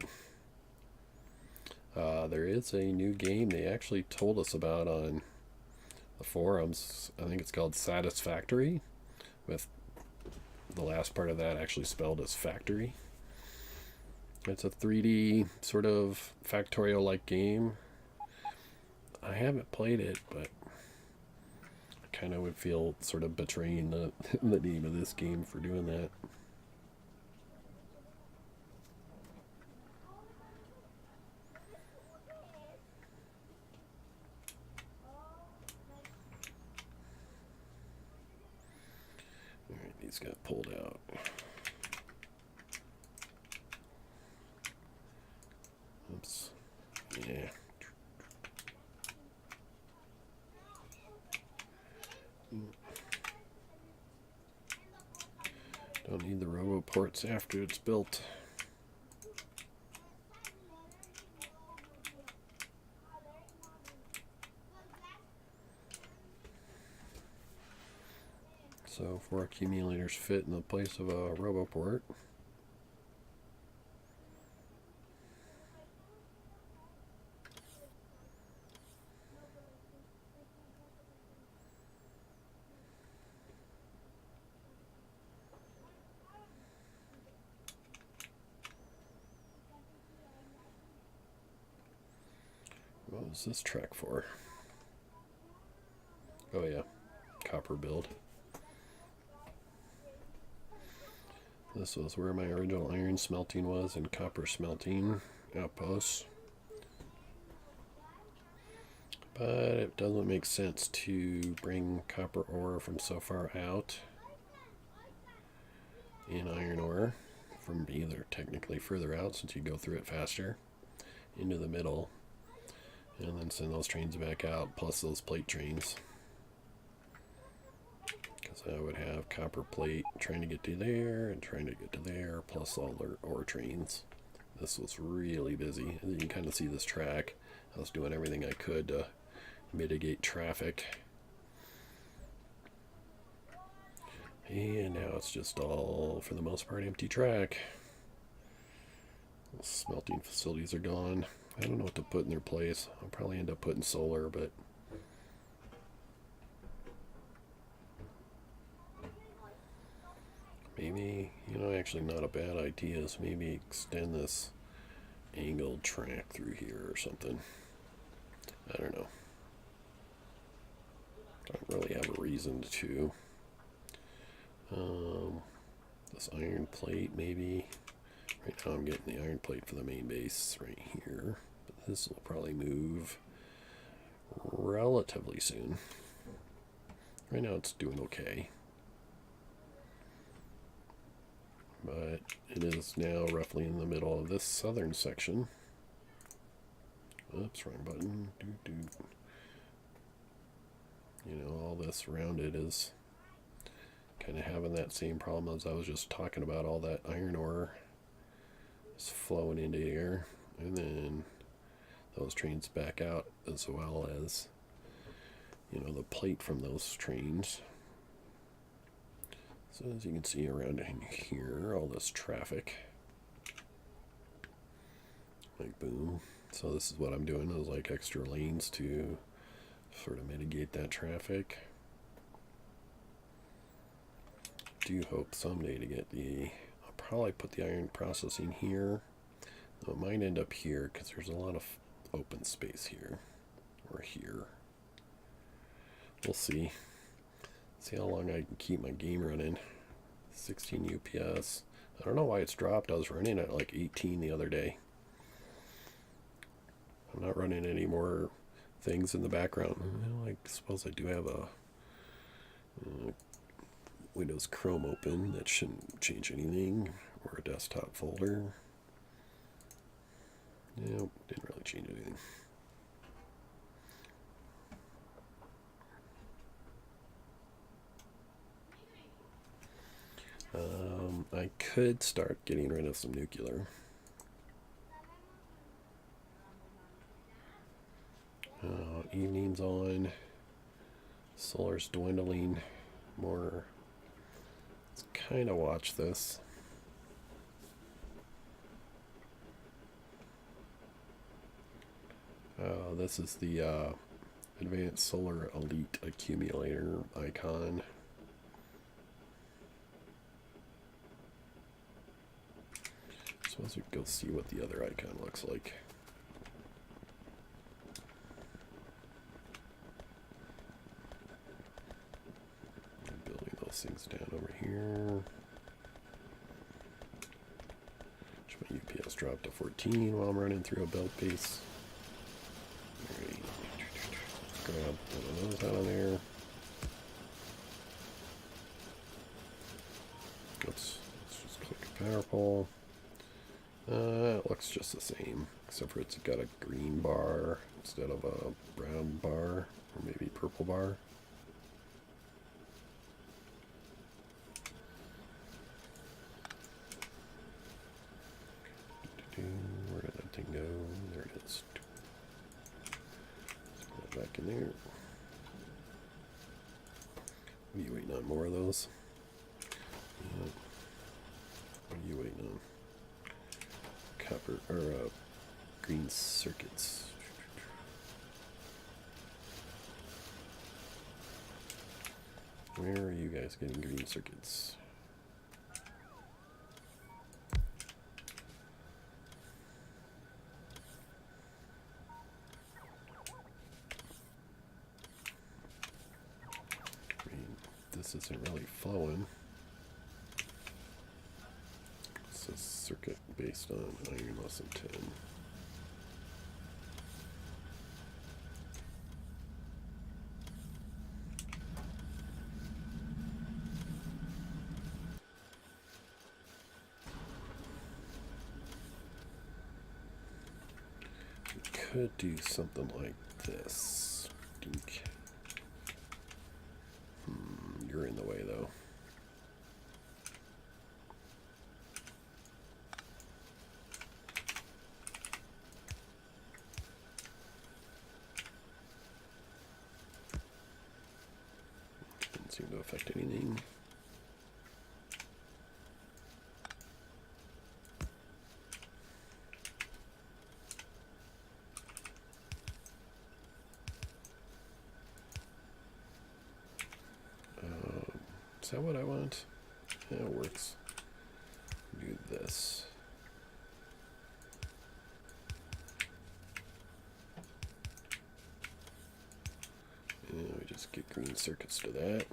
There is a new game they actually told us about on the forums. I think it's called Satisfactory, with the last part of that actually spelled as factory. It's a 3D sort of Factorio-like game. I haven't played it, but I kind of would feel sort of betraying the name of this game for doing that. Alright, these got pulled out. Oops. Yeah. Don't need the robo ports after it's built. So 4 accumulators fit in the place of a robo port. What's this track for? Oh yeah, copper build. This was where my original iron smelting was and copper smelting outposts. But it doesn't make sense to bring copper ore from so far out in iron ore from either technically further out, since you go through it faster, into the middle, and then send those trains back out, plus those plate trains. Because I would have copper plate trying to get to there and trying to get to there, plus all their ore trains. This was really busy. And you can kind of see this track. I was doing everything I could to mitigate traffic. And now it's just all, for the most part, empty track. The smelting facilities are gone. I don't know what to put in their place. I'll probably end up putting solar, but maybe, actually not a bad idea is maybe extend this angled track through here or something. I don't know. Don't really have a reason to. This iron plate, maybe. Right now I'm getting the iron plate for the main base right here. But this will probably move relatively soon. Right now it's doing okay. But it is now roughly in the middle of this southern section. Oops, wrong button. All this around it is kind of having that same problem as I was just talking about. All that iron ore is flowing into here, and then those trains back out, as well as the plate from those trains. So as you can see around in here, all this traffic, like boom. So this is what I'm doing, is like extra lanes to sort of mitigate that traffic. Do hope someday to get I'll probably put the iron processing here. Though it might end up here because there's a lot of open space here or here. We'll see. See how long I can keep my game running. 16 UPS. I don't know why it's dropped. I was running at like 18 the other day. I'm not running any more things in the background. Well, I suppose I do have a Windows Chrome open. That shouldn't change anything. Or a desktop folder. Nope, didn't really change anything. I could start getting rid of some nuclear. Evening's on. Solar's dwindling more. Let's kind of watch this. This is the Advanced Solar Elite Accumulator icon. Suppose we can go see what the other icon looks like. I'm building those things down over here. My UPS dropped to 14 while I'm running through a belt piece. Alright. Grab one of those out of there. Let's just click a power pole. It looks just the same, except for it's got a green bar instead of a brown bar, or maybe purple bar. Where did that thing go? There it is. Let's put it back in there. What are you waiting on? More of those? Yeah. What are you waiting on? Copper or green circuits. Where are you guys getting green circuits? this isn't really flowing. It's a circuit based on iron less than 10. Could do something like this. Dink. You're in the way though. Didn't seem to affect anything. Is that what I want? Yeah, it works. Do this. And we just get green circuits to that.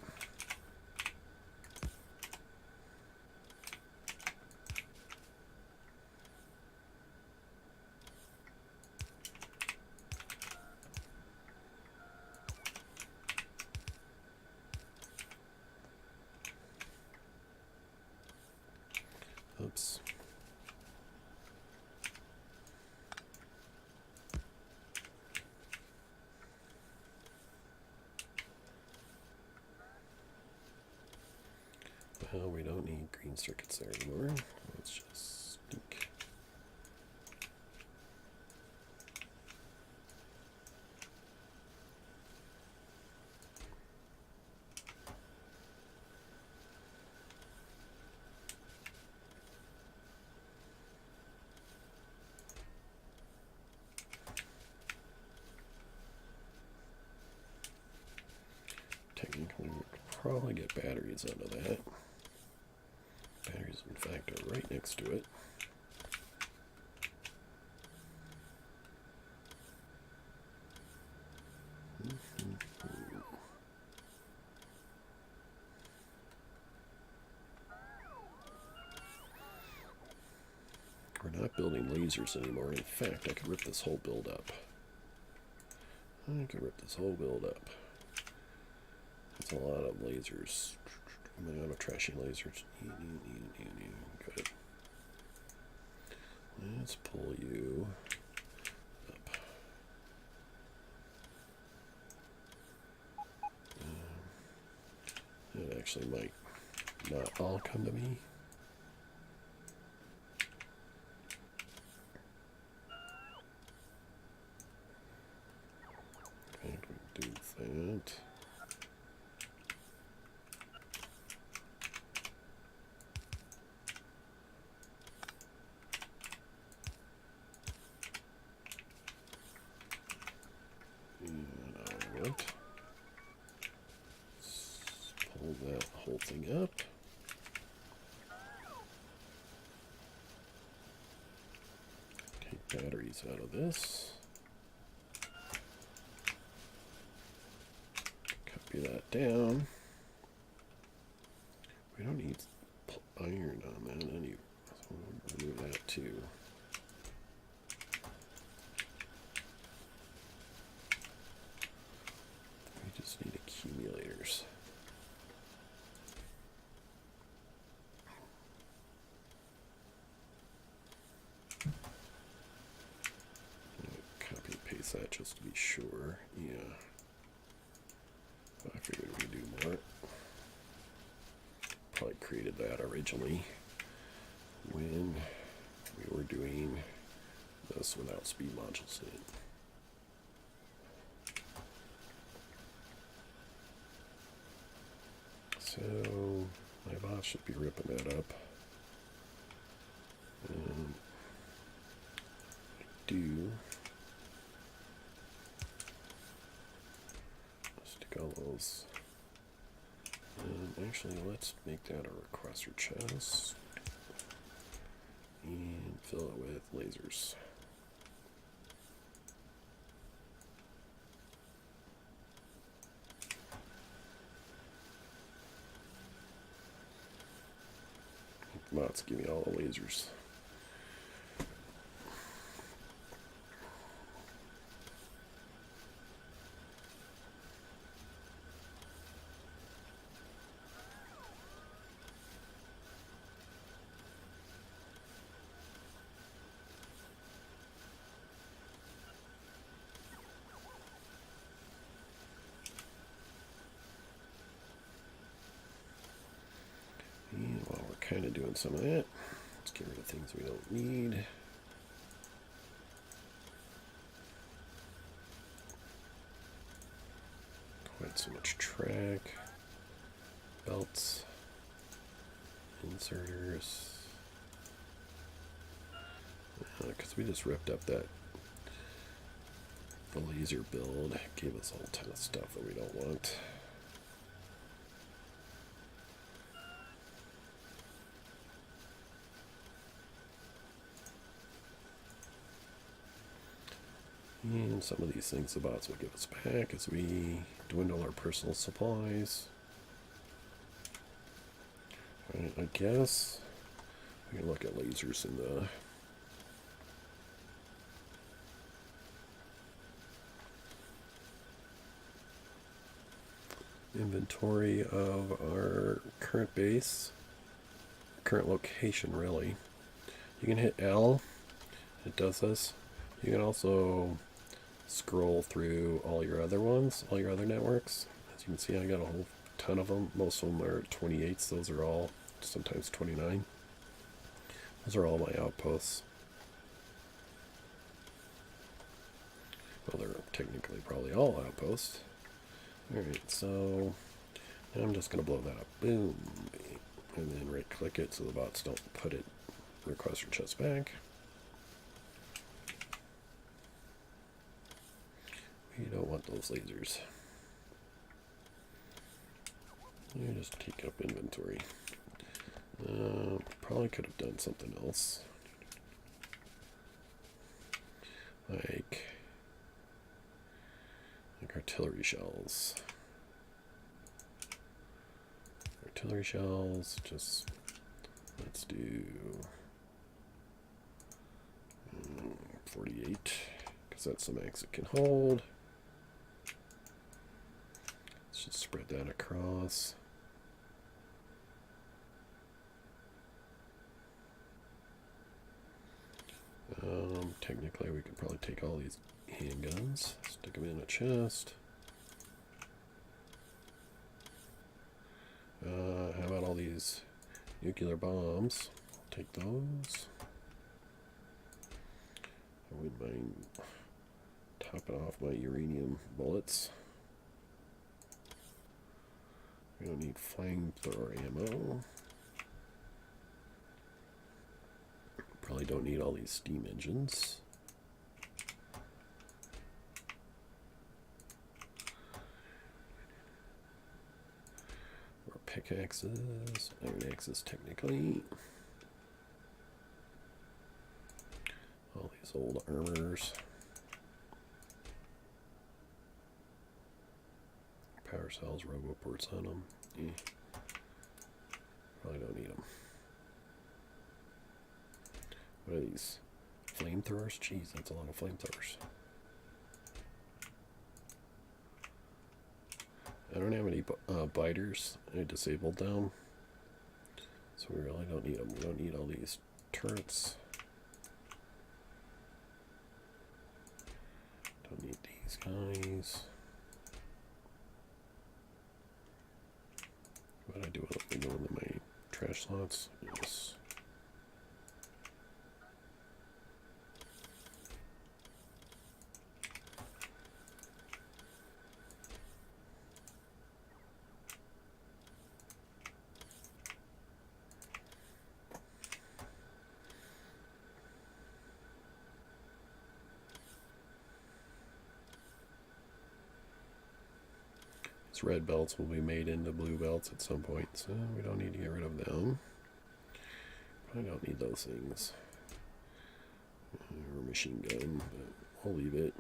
Oops. Well, we don't need green circuits there anymore. Let's just think. Technically, we could probably get batteries out of that. Batteries, in fact, are right next to it. We're not building lasers anymore. In fact, I could rip this whole build up. That's a lot of lasers. I'm out of trashy lasers. Good. Let's pull you up. It actually might not all come to me. Okay, we do that. That whole thing up. Take batteries out of this. Copy that down. We don't need iron on that anyway, so we'll remove that too. We just need accumulators. That just to be sure. Yeah, I figured we'd do more. Probably created that originally when we were doing this without speed modules in it. So my bot should be ripping that up. And I do. All those. And actually, let's make that a requester chest and fill it with lasers. bots give me all the lasers. And while we're kind of doing some of that, let's get rid of things we don't need. Quite so much track, belts, inserters. Because we just ripped up the laser build, gave us a whole ton of stuff that we don't want. And some of these things the bots will give us back as we dwindle our personal supplies. Alright, I guess we can look at lasers in the inventory of our current base, current location really. You can hit L, it does this. You can also scroll through all your other ones, all your other networks. As you can see, I got a whole ton of them. Most of them are 28s. Those are all sometimes 29. Those are all my outposts. Well, they're technically probably all outposts. Alright, so now I'm just going to blow that up. Boom. And then right click it so the bots don't put it, request your chest back. You don't want those lasers. You just take up inventory. Probably could have done something else. Like artillery shells. Artillery shells, just let's do 48, because that's the max it can hold. Let's just spread that across. Technically, we could probably take all these handguns, stick them in a chest. How about all these nuclear bombs? I'll take those. I wouldn't mind topping off my uranium bullets. We don't need flamethrower ammo. Probably don't need all these steam engines. Or pickaxes, iron axes technically. All these old armors. Power cells, roboports on them. Probably don't need them. What are these? Flamethrowers? Jeez, that's a lot of flamethrowers. I don't have any biters. I disabled them. So we really don't need them. We don't need all these turrets. Don't need these guys. What do I do with them? They go into my trash slots. Yes. Red belts will be made into blue belts at some point, so we don't need to get rid of them. Probably don't need those things. Or machine gun, but we'll leave it.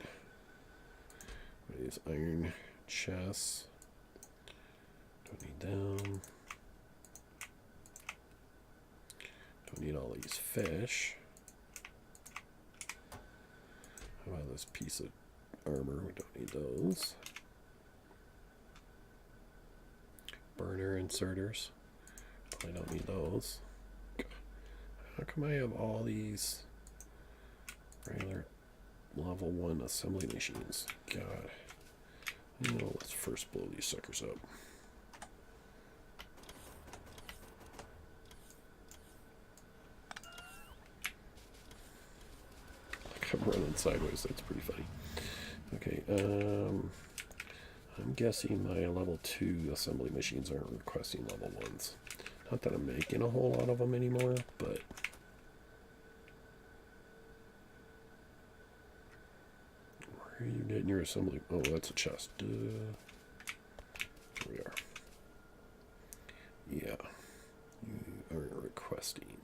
These iron chests. Don't need them. Don't need all these fish. How about this piece of armor? We don't need those. Burner inserters. Probably don't need those. How come I have all these regular level 1 assembly machines? God. Let's first blow these suckers up. Like I'm running sideways. That's pretty funny. Okay. I'm guessing my level 2 assembly machines aren't requesting level 1s. Not that I'm making a whole lot of them anymore, but where are you getting your assembly? Oh, that's a chest. Here we are. Yeah, you aren't requesting.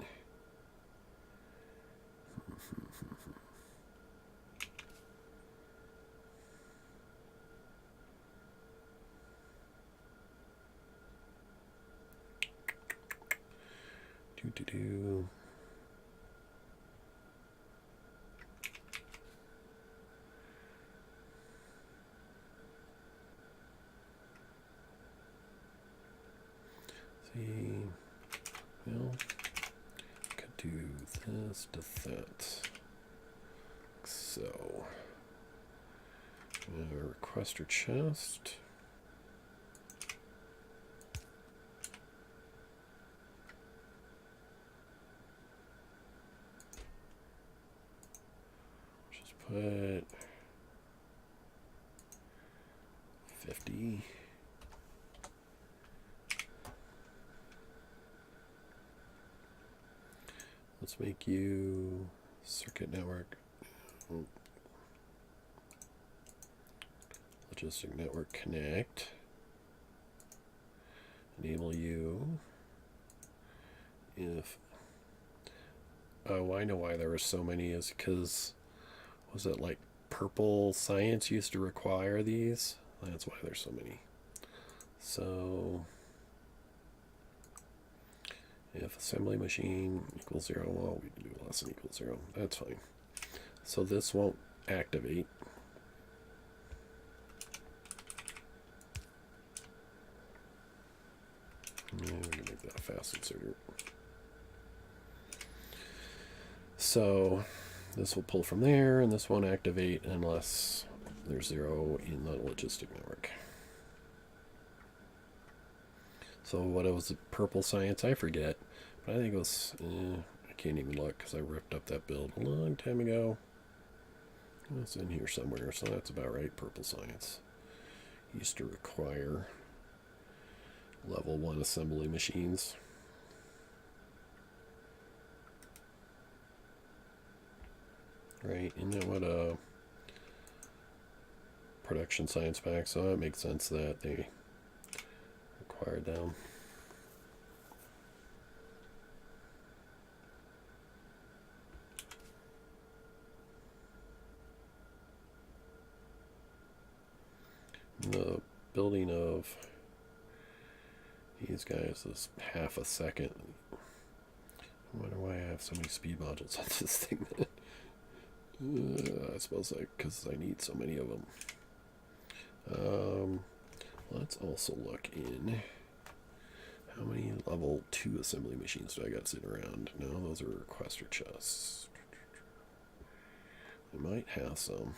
Do. See, well, could do this to that. So, requester chest. Just put 50. Let's make you circuit network. Logistic network connect. Enable you if. Oh, I know why there were so many. Is because, was it like purple science used to require these? That's why there's so many. So if assembly machine equals 0, well, we can do less than equals 0. That's fine. So this won't activate. Yeah, we can make that a fast inserter. So this will pull from there, and this won't activate unless there's 0 in the logistic network. So what was the purple science? I forget. But I think it was, I can't even look because I ripped up that build a long time ago. It's in here somewhere, so that's about right. Purple science used to require level 1 assembly machines. Right, and then what production science pack, so it makes sense that they required them. The building of these guys is half a second. I wonder why I have so many speed modules on this thing. I suppose because I need so many of them. Let's also look in. How many level 2 assembly machines do I got sitting around? No, those are requester chests. I might have some.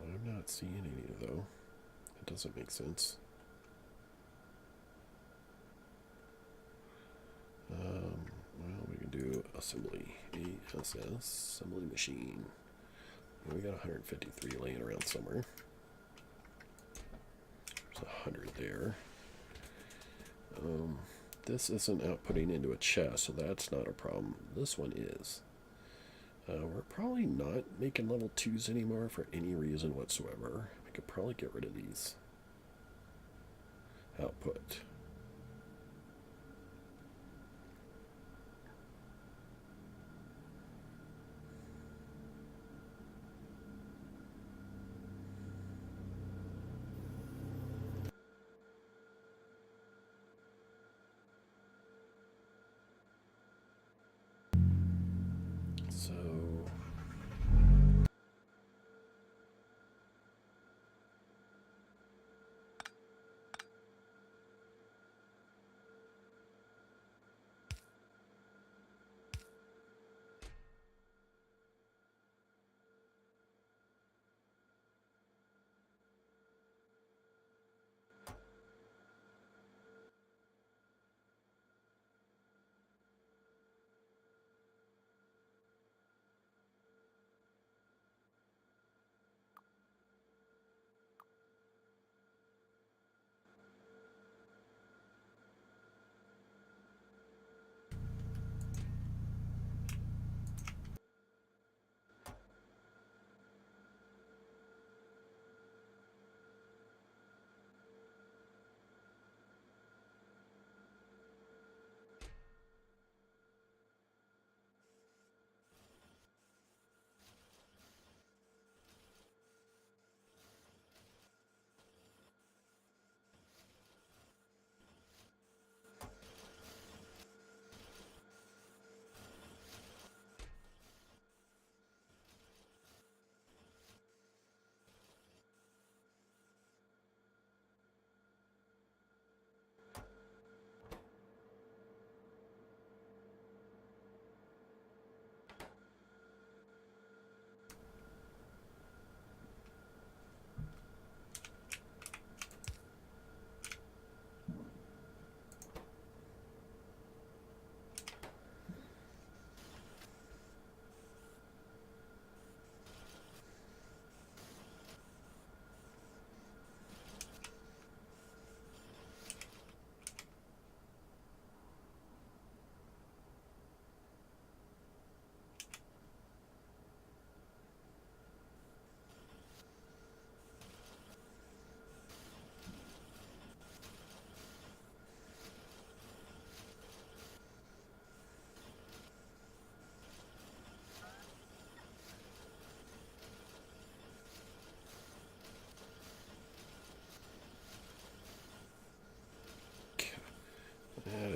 I'm not seeing any though. It doesn't make sense. Well, we can do assembly. ASS, assembly machine. We got 153 laying around somewhere. There's 100 there. This isn't outputting into a chest, so that's not a problem. This one is. We're probably not making level 2s anymore for any reason whatsoever. I could probably get rid of these. Output.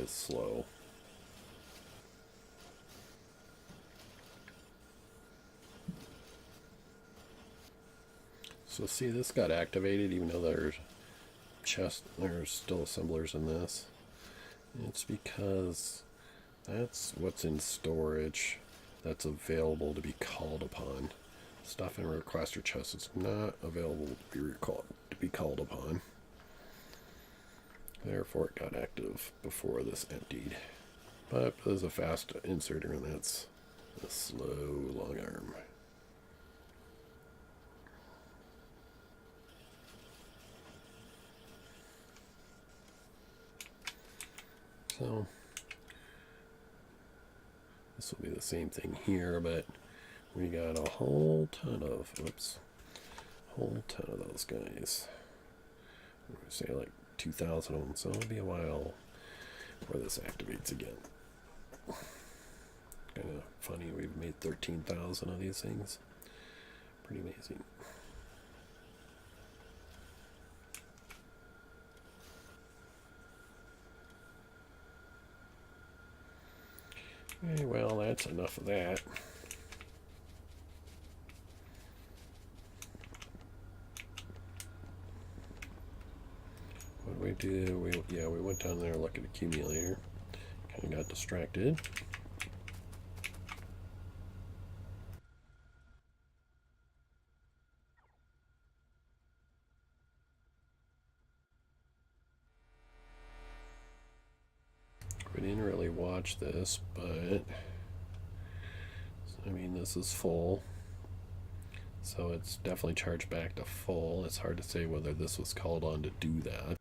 is slow. So see, this got activated even though there's still assemblers in this. It's because that's what's in storage that's available to be called upon. Stuff in requester chest is not available to be called upon. Therefore, it got active before this emptied. But there's a fast inserter, and that's a slow long arm. So this will be the same thing here, but we got a whole ton of those guys. Say like 2,000 of them, so it'll be a while before this activates again. Kind of funny, we've made 13,000 of these things. Pretty amazing. Okay, well, that's enough of that. What did we do? We went down there to look at accumulator. Kind of got distracted. We didn't really watch this, but I mean, this is full. So it's definitely charged back to full. It's hard to say whether this was called on to do that.